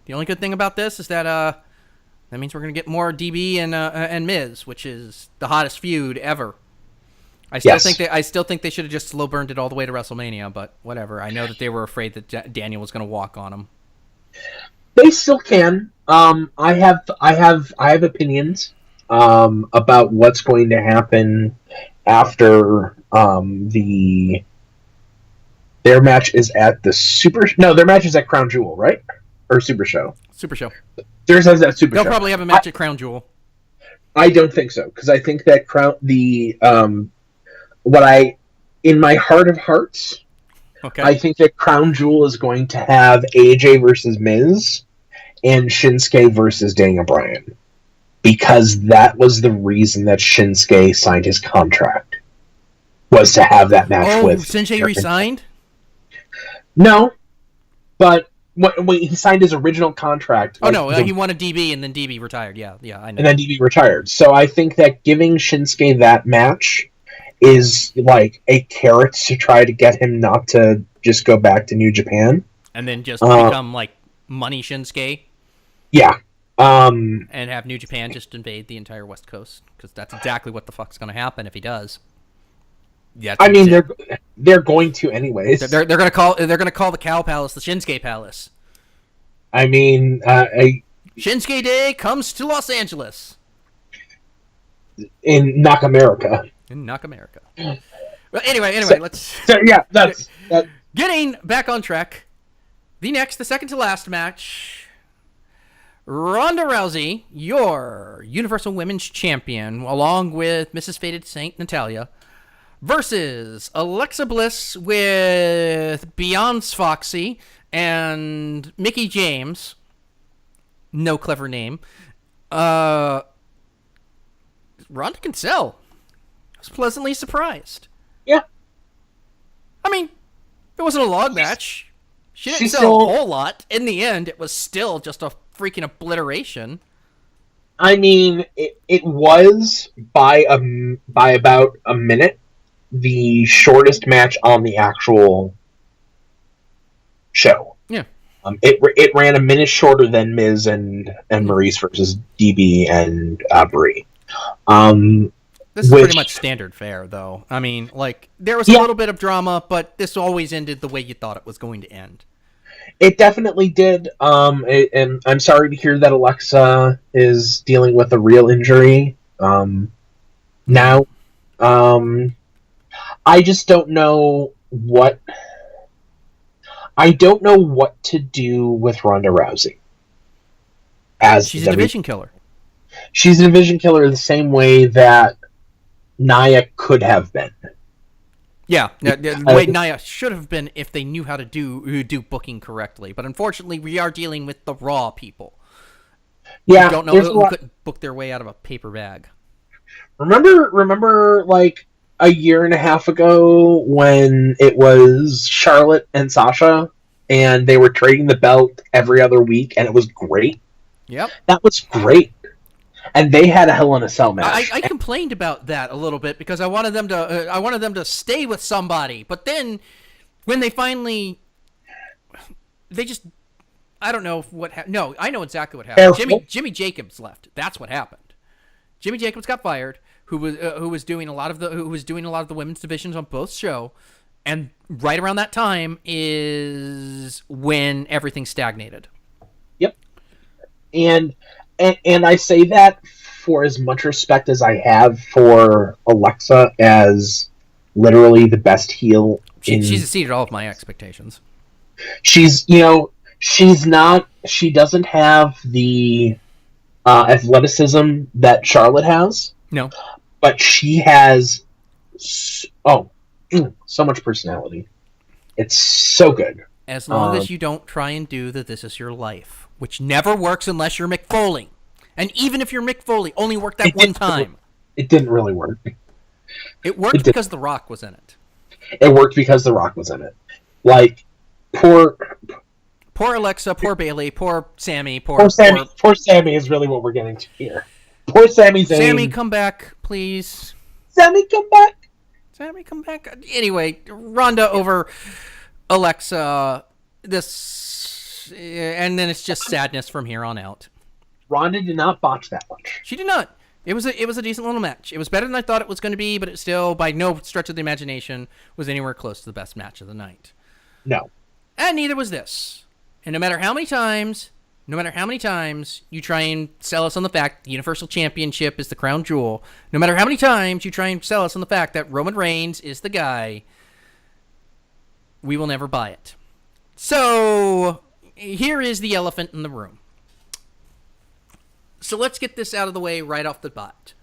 The only good thing about this is that that means we're gonna get more DB and Miz, which is the hottest feud ever. I still think they should have just slow burned it all the way to WrestleMania, but whatever. I know that they were afraid that Daniel was gonna walk on them. They still can. I have opinions about what's going to happen after their match is at the their match is at Crown Jewel, right? Or Super Show. Super Show. Theirs is at Super They'll Show. probably have a match at Crown Jewel. I don't think so, because I think that what I in my heart of hearts, Okay. I think that Crown Jewel is going to have AJ versus Miz and Shinsuke versus Daniel Bryan, because that was the reason that Shinsuke signed his contract, was to have that match with. Shinsuke resigned? No, but when he signed his original contract. He wanted DB and then DB retired. Yeah, I know. And then DB retired. So I think that giving Shinsuke that match is like a carrot to try to get him not to just go back to New Japan. And then just become like Money Shinsuke. Yeah. And have New Japan just invade the entire West Coast, because that's exactly what the fuck's going to happen if he does. Yeah, I mean they're going to anyways. They're going to call the Cow Palace the Shinsuke Palace. I mean, Shinsuke Day comes to Los Angeles. In Knock America. Well, anyway, let's. So, yeah, that's getting back on track. The second to last match. Ronda Rousey, your Universal Women's Champion, along with Mrs. Faded Saint Natalia, versus Alexa Bliss with Beyonce Foxy and Mickey James. No clever name. Ronda can sell. I was pleasantly surprised. Yeah. I mean, it wasn't a long match. She didn't sell a whole lot. In the end, it was still just a freaking obliteration. I mean, it was by about a minute the shortest match on the actual show. Yeah. It ran a minute shorter than Miz and Maurice versus DB and Brie. This is pretty much standard fare, though. I mean, like, there was a little bit of drama, but this always ended the way you thought it was going to end. It definitely did. And I'm sorry to hear that Alexa is dealing with a real injury now. I just don't know what. I don't know what to do with Ronda Rousey. She's a division killer. She's a division killer the same way that Nia could have been. Yeah, the way Nia should have been if they knew how to do booking correctly. But unfortunately, we are dealing with the Raw people. Yeah, who don't know who couldn't book their way out of a paper bag. Remember, like a year and a half ago when it was Charlotte and Sasha, and they were trading the belt every other week, and it was great. Yep, that was great. And they had a Hell in a Cell match. I complained about that a little bit because I wanted them to stay with somebody, but then when they finally, I don't know what happened. No, I know exactly what happened. Jimmy Jacobs left. That's what happened. Jimmy Jacobs got fired. Who was doing a lot of the women's divisions on both show, and right around that time is when everything stagnated. Yep. And I say that for as much respect as I have for Alexa as literally the best heel. She's exceeded all of my expectations. She doesn't have the athleticism that Charlotte has. No. But she has so much personality. It's so good. As long as you don't try and do the This Is Your Life, which never works unless you're Mick Foley. And even if you're Mick Foley, only worked that one time. It didn't really work. It worked because The Rock was in it. It worked because The Rock was in it. Like, poor Alexa, poor Bailey, poor Sammy, poor Sammy is really what we're getting to here. Poor Sami Zayn. Sammy, come back, please. Sammy, come back. Sammy, come back. Anyway, Ronda over Alexa. And then it's just sadness from here on out. Ronda did not botch that much. She did not. It was a decent little match. It was better than I thought it was going to be, but it still, by no stretch of the imagination, was anywhere close to the best match of the night. No. And neither was this. And no matter how many times you try and sell us on the fact the Universal Championship is the crown jewel, no matter how many times you try and sell us on the fact that Roman Reigns is the guy, we will never buy it. So, here is the elephant in the room. So let's get this out of the way right off the bat.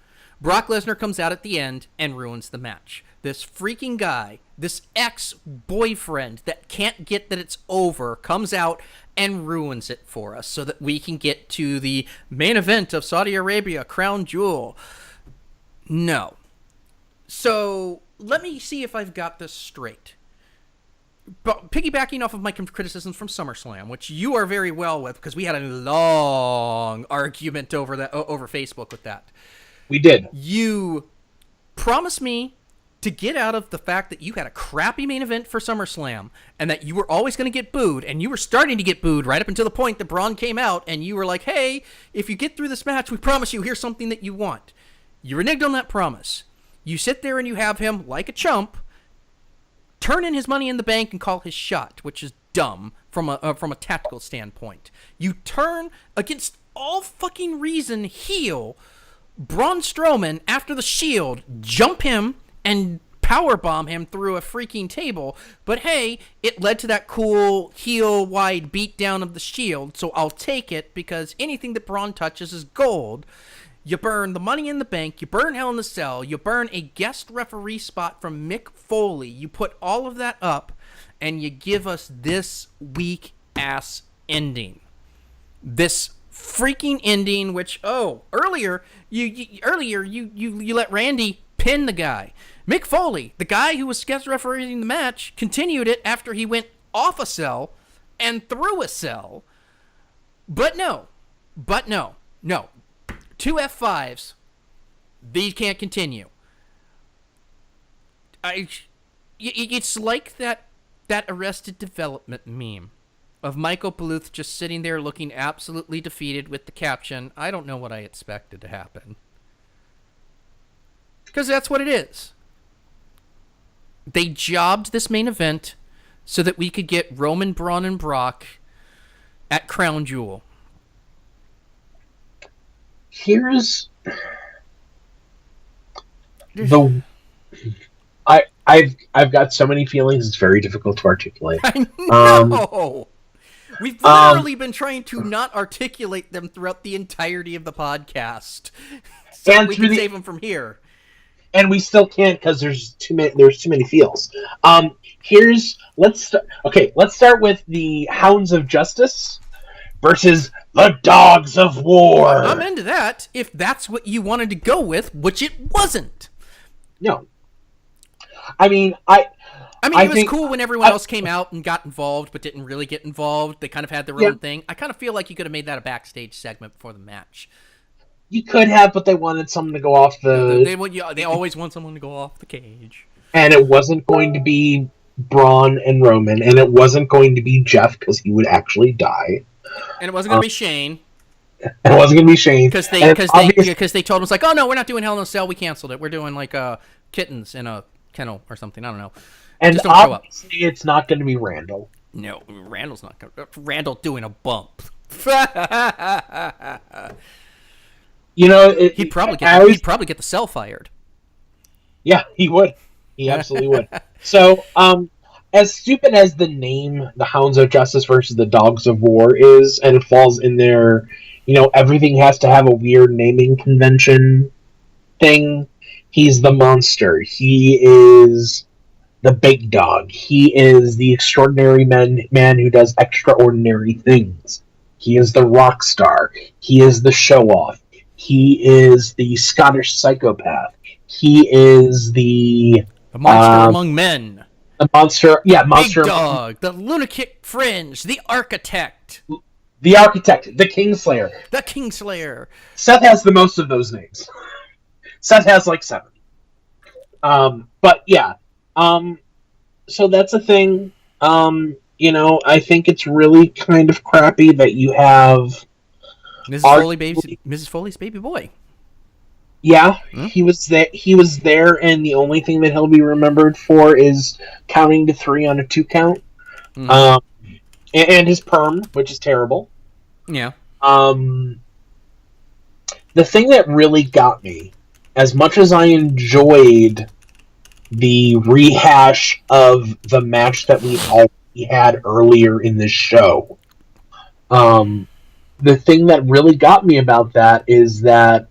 Brock Lesnar comes out at the end and ruins the match. This freaking guy, this ex-boyfriend that can't get that it's over, comes out and ruins it for us so that we can get to the main event of Saudi Arabia, Crown Jewel. No. So, let me see if I've got this straight. But piggybacking off of my criticisms from SummerSlam, which you are very well with, because we had a long argument over Facebook with that. We did. You promised me to get out of the fact that you had a crappy main event for SummerSlam and that you were always going to get booed, and you were starting to get booed right up until the point that Braun came out and you were like, hey, if you get through this match, we promise you here's something that you want. You reneged on that promise. You sit there and you have him, like a chump, turn in his money in the bank and call his shot, which is dumb from a tactical standpoint. You turn against all fucking reason heel Braun Strowman after the Shield, jump him and powerbomb him through a freaking table. But hey, it led to that cool heel-wide beatdown of the Shield, so I'll take it because anything that Braun touches is gold. You burn the Money in the Bank, you burn Hell in the Cell, you burn a guest referee spot from Mick Foley. You put all of that up, and you give us this weak-ass ending. This freaking ending, which, earlier you let Randy pin the guy. Mick Foley, the guy who was guest refereeing the match, continued it after he went off a cell and through a cell. But no. 2 F5s. These can't continue. It's like that Arrested Development meme of Michael Bluth just sitting there looking absolutely defeated with the caption, I don't know what I expected to happen. Because that's what it is. They jobbed this main event so that we could get Roman, Braun, and Brock at Crown Jewel. Here's I've got so many feelings. It's very difficult to articulate. I know. We've literally been trying to not articulate them throughout the entirety of the podcast, so we can save them from here. And we still can't because there's too many feels. Let's start with the Hounds of Justice versus the Dogs of War. I'm into that, if that's what you wanted to go with, which it wasn't. No. I mean, it was cool when everyone else came out and got involved, but didn't really get involved. They kind of had their own thing. I kind of feel like you could have made that a backstage segment before the match. You could have, but they wanted someone to go off the... They always want someone to go off the cage. And it wasn't going to be Braun and Roman, and it wasn't going to be Jeff because he would actually die. And it wasn't going to be Shane. And it wasn't going to be Shane. Because they told us, like, oh, no, we're not doing Hell in a Cell. We canceled it. We're doing, like, kittens in a kennel or something. I don't know. And just don't obviously show up. It's not going to be Randall. No, Randall's not going to... Randall doing a bump. You know... He'd probably get the cell fired. Yeah, he would. He absolutely would. So, as stupid as the name, the Hounds of Justice versus the Dogs of War is, and it falls in there, everything has to have a weird naming convention thing. He's the monster. He is the big dog. He is the extraordinary man who does extraordinary things. He is the rock star. He is the show-off. He is the Scottish psychopath. He is the monster among men. The monster, yeah, the monster. Big dog, the lunatic fringe, the architect. The architect, the Kingslayer. The Kingslayer. Seth has the most of those names. Seth has like 7. But yeah. So that's a thing. I think it's really kind of crappy that you have Mrs. Foley's baby boy. Yeah, he was there. He was there, and the only thing that he'll be remembered for is counting to 3 on a 2 count. And his perm, which is terrible. Yeah. The thing that really got me, as much as I enjoyed the rehash of the match that we already had earlier in this show, the thing that really got me about that is that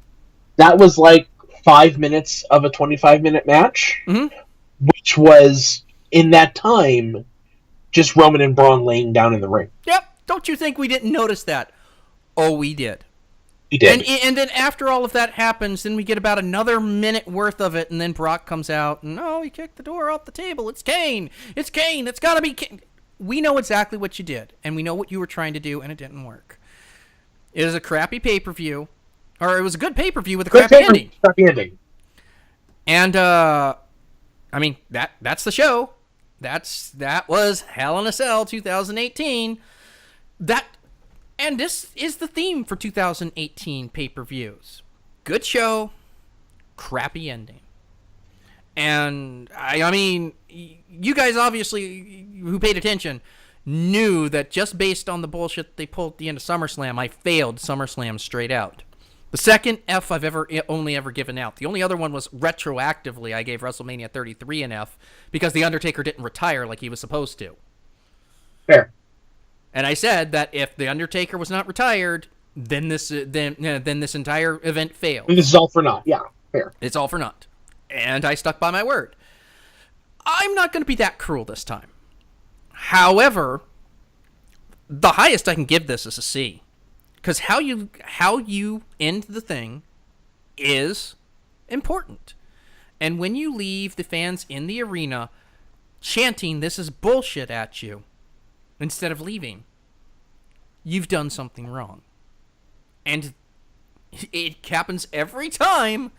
was like 5 minutes of a 25-minute match, which was, in that time, just Roman and Braun laying down in the ring. Yep. Don't you think we didn't notice that? Oh, we did. We did. And then after all of that happens, then we get about another minute worth of it, and then Brock comes out, and he kicked the door off the table. It's Kane. It's Kane. It's got to be Kane. We know exactly what you did, and we know what you were trying to do, and it didn't work. It is a crappy pay-per-view. Or it was a good pay-per-view with a crappy ending. Crappy ending. And, that's the show. That was Hell in a Cell 2018. And this is the theme for 2018 pay-per-views. Good show, crappy ending. And, you guys obviously, who paid attention, knew that just based on the bullshit they pulled at the end of SummerSlam, I failed SummerSlam straight out. The second F I've only ever given out. The only other one was retroactively. I gave WrestleMania 33 an F because The Undertaker didn't retire like he was supposed to. Fair. And I said that if The Undertaker was not retired, then this entire event failed. This is all for naught. Yeah, fair. It's all for naught. And I stuck by my word. I'm not going to be that cruel this time. However, the highest I can give this is a C. Because how you end the thing is important. And when you leave the fans in the arena chanting this is bullshit at you instead of leaving, you've done something wrong. And it happens every time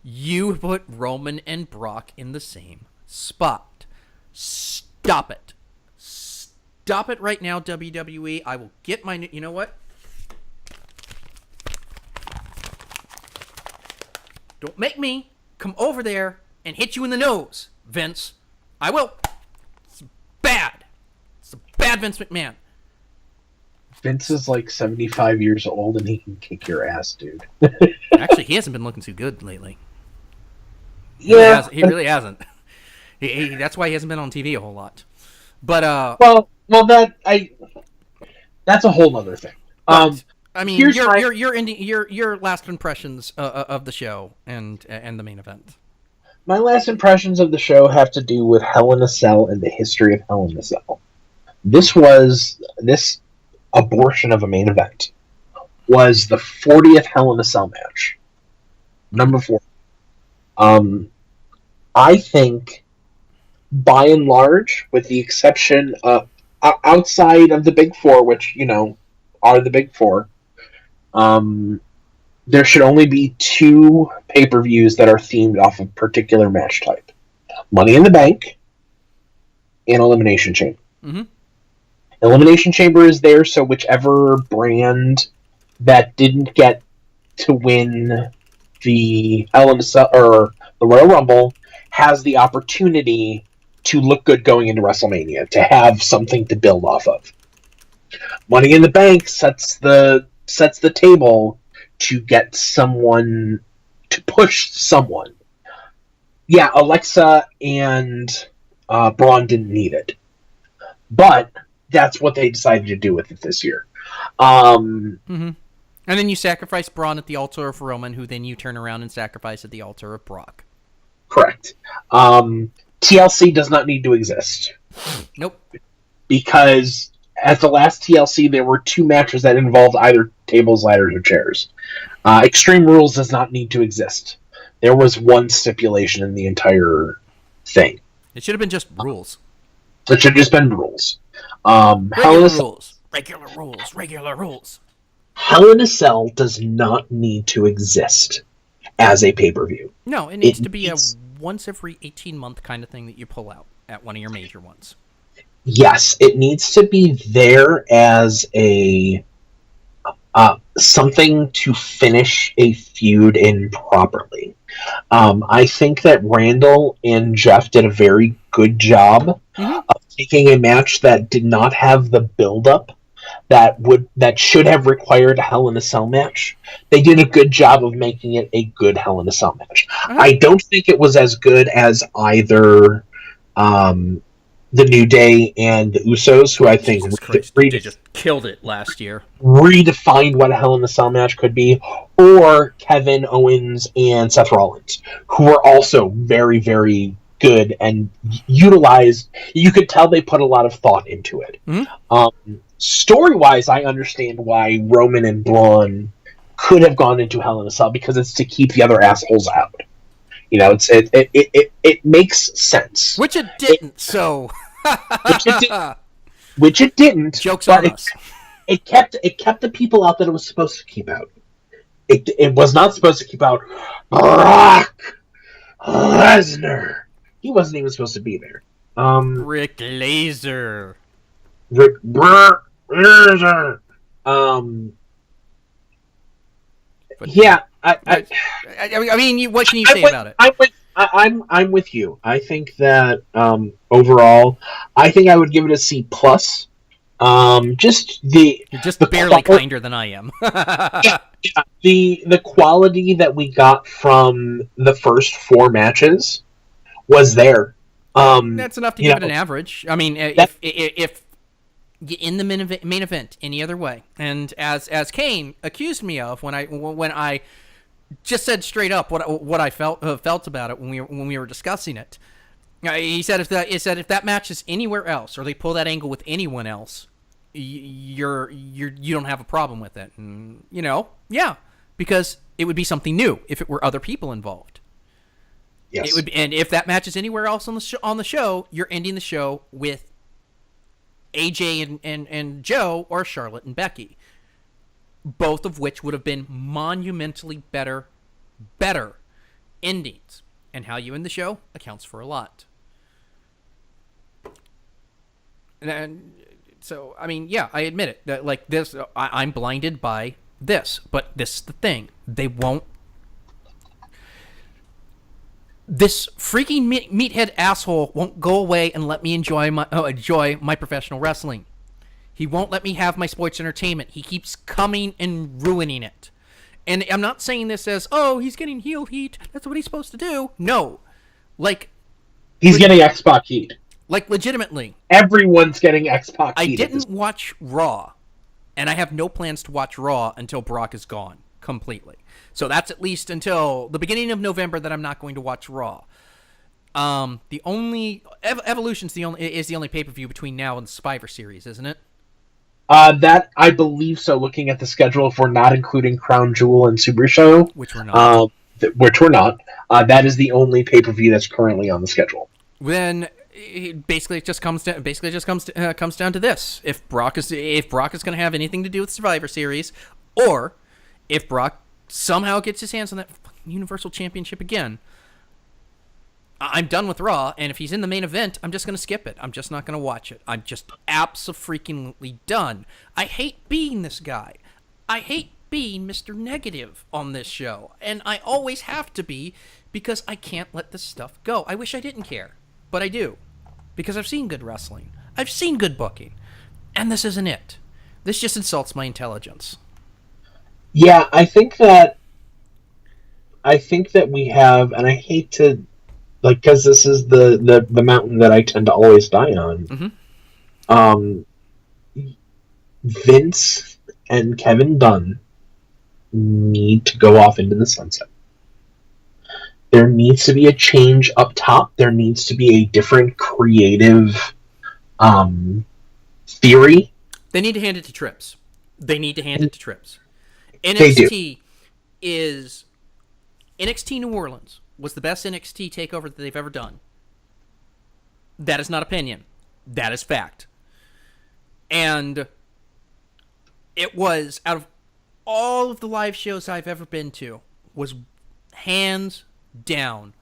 you put Roman and Brock in the same spot. Stop it. Stop it right now, WWE. I will get my... You know what? Don't make me come over there and hit you in the nose, Vince. I will. It's bad. It's a bad Vince McMahon. Vince is like 75 years old and he can kick your ass, dude. Actually, he hasn't been looking too good lately. Yeah. He really hasn't. That's why he hasn't been on TV a whole lot. But that's a whole other thing. Your last impressions of the show and the main event. My last impressions of the show have to do with Hell in a Cell and the history of Hell in a Cell. This abortion of a main event was the 40th Hell in a Cell match. Number 4. I think, by and large, with the exception of outside of the Big Four, which, are the Big Four, there should only be 2 pay-per-views that are themed off a particular match type. Money in the Bank and Elimination Chamber. Mm-hmm. Elimination Chamber is there, so whichever brand that didn't get to win the Hell in a Cell or the Royal Rumble has the opportunity to look good going into WrestleMania, to have something to build off of. Money in the Bank sets the table to get someone, to push someone. Yeah, Alexa and Braun didn't need it, but that's what they decided to do with it this year. Mm-hmm. And then you sacrifice Braun at the altar of Roman, who then you turn around and sacrifice at the altar of Brock. Correct. TLC does not need to exist. Nope. Because at the last TLC, there were 2 matches that involved either tables, ladders, or chairs. Extreme Rules does not need to exist. There was one stipulation in the entire thing. It should have been just rules. It should have just been rules. Regular rules. Regular rules. Regular rules. Hell in a Cell does not need to exist as a pay-per-view. No, it needs to be a once every 18-month kind of thing that you pull out at one of your major ones. Yes, it needs to be there as a something to finish a feud in properly. I think that Randall and Jeff did a very good job of taking a match that did not have the build-up that should have required a Hell in a Cell match. They did a good job of making it a good Hell in a Cell match. I don't think it was as good as either the New Day and the Usos, who I think they just killed it last year. Redefined what a Hell in a Cell match could be, or Kevin Owens and Seth Rollins, who were also very, very good and utilized. You could tell they put a lot of thought into it. Story-wise, I understand why Roman and Braun could have gone into Hell in a Cell, because it's to keep the other assholes out. You know, it makes sense. Which it didn't. Which it didn't. Jokes on us. It kept the people out that it was supposed to keep out. It was not supposed to keep out Brock Lesnar. He wasn't even supposed to be there. Rick Laser. Lesnar. Yeah. I mean, what can you say about it? I'm with you. I think that overall, I think I would give it a C plus. You're just barely kinder than I am. yeah, the quality that we got from the first 4 matches was there. That's enough to give it an average. I mean, if in the main event any other way, and as Kane accused me of when I just said straight up what I felt about it when we were discussing it. He said if that match is anywhere else, or they pull that angle with anyone else, you don't have a problem with it. And yeah, because it would be something new if it were other people involved. Yes. It would be, and if that match is anywhere else on the show, you're ending the show with AJ and Joe, or Charlotte and Becky. Both of which would have been monumentally better endings. And how you end the show accounts for a lot. And so, I mean, yeah, I admit it. That, like, this, I'm blinded by this. But this is the thing. They won't... This freaking meathead asshole won't go away and let me enjoy my professional wrestling. He won't let me have my sports entertainment. He keeps coming and ruining it. And I'm not saying this as, oh, he's getting heel heat. That's what he's supposed to do. No. Like... He's getting X-Pac heat. Like, legitimately. Everyone's getting X-Pac heat. I didn't watch Raw. And I have no plans to watch Raw until Brock is gone. Completely. So that's at least until the beginning of November that I'm not going to watch Raw. The only... Evolution's the only pay-per-view between now and the Survivor Series, isn't it? That I believe so. Looking at the schedule, if we're not including Crown Jewel and Super Show, which we're not, that is the only pay per view that's currently on the schedule. Then it just comes down to this: if Brock is going to have anything to do with Survivor Series, or if Brock somehow gets his hands on that Universal Championship again, I'm done with Raw, and if he's in the main event, I'm just going to skip it. I'm just not going to watch it. I'm just abso-freaking-lutely done. I hate being this guy. I hate being Mr. Negative on this show, and I always have to be, because I can't let this stuff go. I wish I didn't care, but I do, because I've seen good wrestling. I've seen good booking, and this isn't it. This just insults my intelligence. Yeah, I think that we have, and I hate to... Like, because this is the mountain that I tend to always die on. Mm-hmm. Vince and Kevin Dunn need to go off into the sunset. There needs to be a change up top. There needs to be a different creative theory. They need to hand it to Trips. They do. NXT New Orleans was the best NXT takeover that they've ever done. That is not opinion. That is fact. And it was, out of all of the live shows I've ever been to, was hands down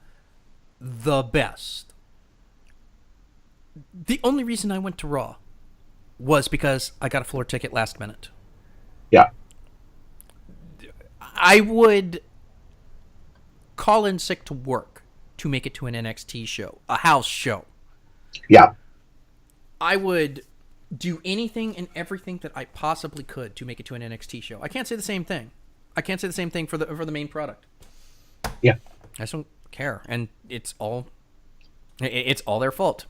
the best. The only reason I went to Raw was because I got a floor ticket last minute. Yeah. I would call in sick to work to make it to an NXT show, a house show. Yeah. I would do anything and everything that I possibly could to make it to an NXT show. I can't say the same thing. I can't say the same thing for the main product. Yeah. I just don't care, and it's all their fault.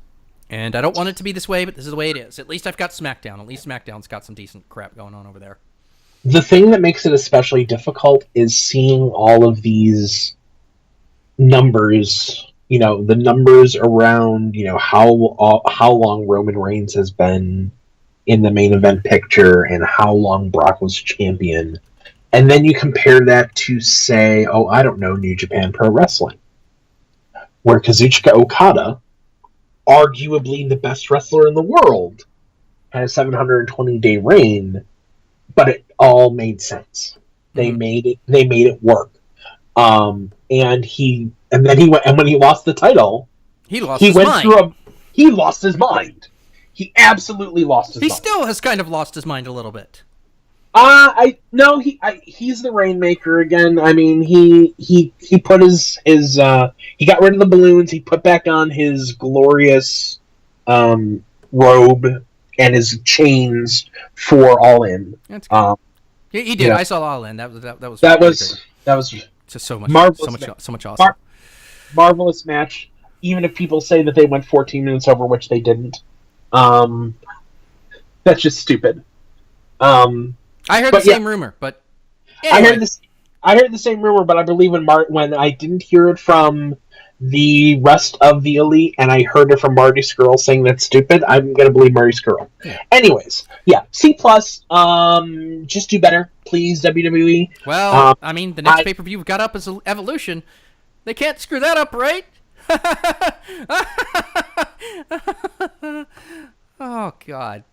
And I don't want it to be this way, but this is the way it is. At least I've got SmackDown. At least SmackDown's got some decent crap going on over there. The thing that makes it especially difficult is seeing all of these numbers, the numbers around, how long Roman Reigns has been in the main event picture and how long Brock was champion. And then you compare that to, say, I don't know, New Japan Pro Wrestling, where Kazuchika Okada, arguably the best wrestler in the world, had a 720-day reign, but it all made sense. They made it work. And when he lost the title, he lost his mind. He absolutely lost his mind. He still has kind of lost his mind a little bit. He's the Rainmaker again. I mean, he put his he got rid of the balloons. He put back on his glorious robe and his chains for All In. That's good. He did. I saw All In. That was just so much awesome. Marvelous match. Even if people say that they went 14 minutes over, which they didn't, that's just stupid. I heard the same rumor, but anyway. I heard the same rumor, but I believe when I didn't hear it from the rest of the Elite, and I heard it from Marty Scurll saying that's stupid, I'm gonna believe Marty Scurll. Yeah. Anyways, C+. Just do better, please, WWE. Well, the next pay-per-view we've got up is Evolution. They can't screw that up, right? Oh God.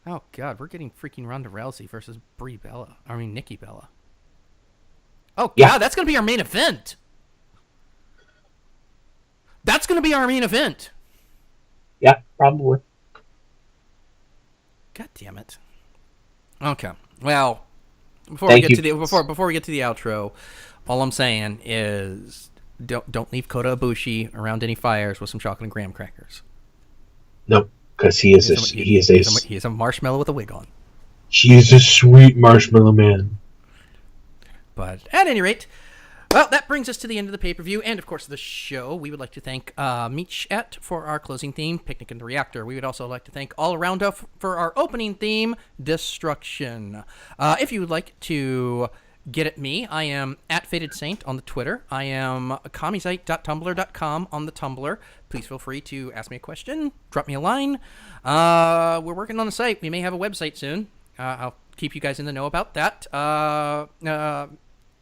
Oh, God, we're getting freaking Ronda Rousey versus Nikki Bella. Oh, God, that's going to be our main event. Yeah, probably. God damn it. Okay, well, before we get to the outro, all I'm saying is don't leave Kota Ibushi around any fires with some chocolate and graham crackers. Nope. Because he is a marshmallow with a wig on. He is a sweet marshmallow man. But at any rate, well, that brings us to the end of the pay-per-view and, of course, the show. We would like to thank Meechet for our closing theme, Picnic in the Reactor. We would also like to thank All Around Us for our opening theme, Destruction. If you would like to get at me, I am at Faded Saint on the Twitter. I am commysite.tumblr.com on the Tumblr. Please feel free to ask me a question, drop me a line. We're working on the site. We may have a website soon. I'll keep you guys in the know about that.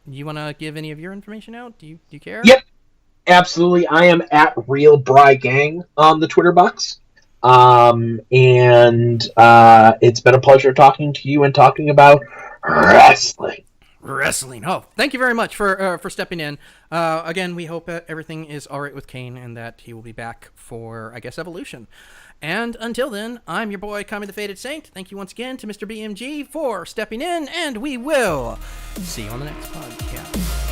You want to give any of your information out? Do you care? Yep, absolutely. I am at Real Bry Gang on the Twitter box. And it's been a pleasure talking to you and talking about wrestling. Oh, thank you very much for stepping in. Again, we hope everything is all right with Kane and that he will be back for, I guess, Evolution. And until then, I'm your boy, Kami the Faded Saint. Thank you once again to Mr. BMG for stepping in, and we will see you on the next podcast.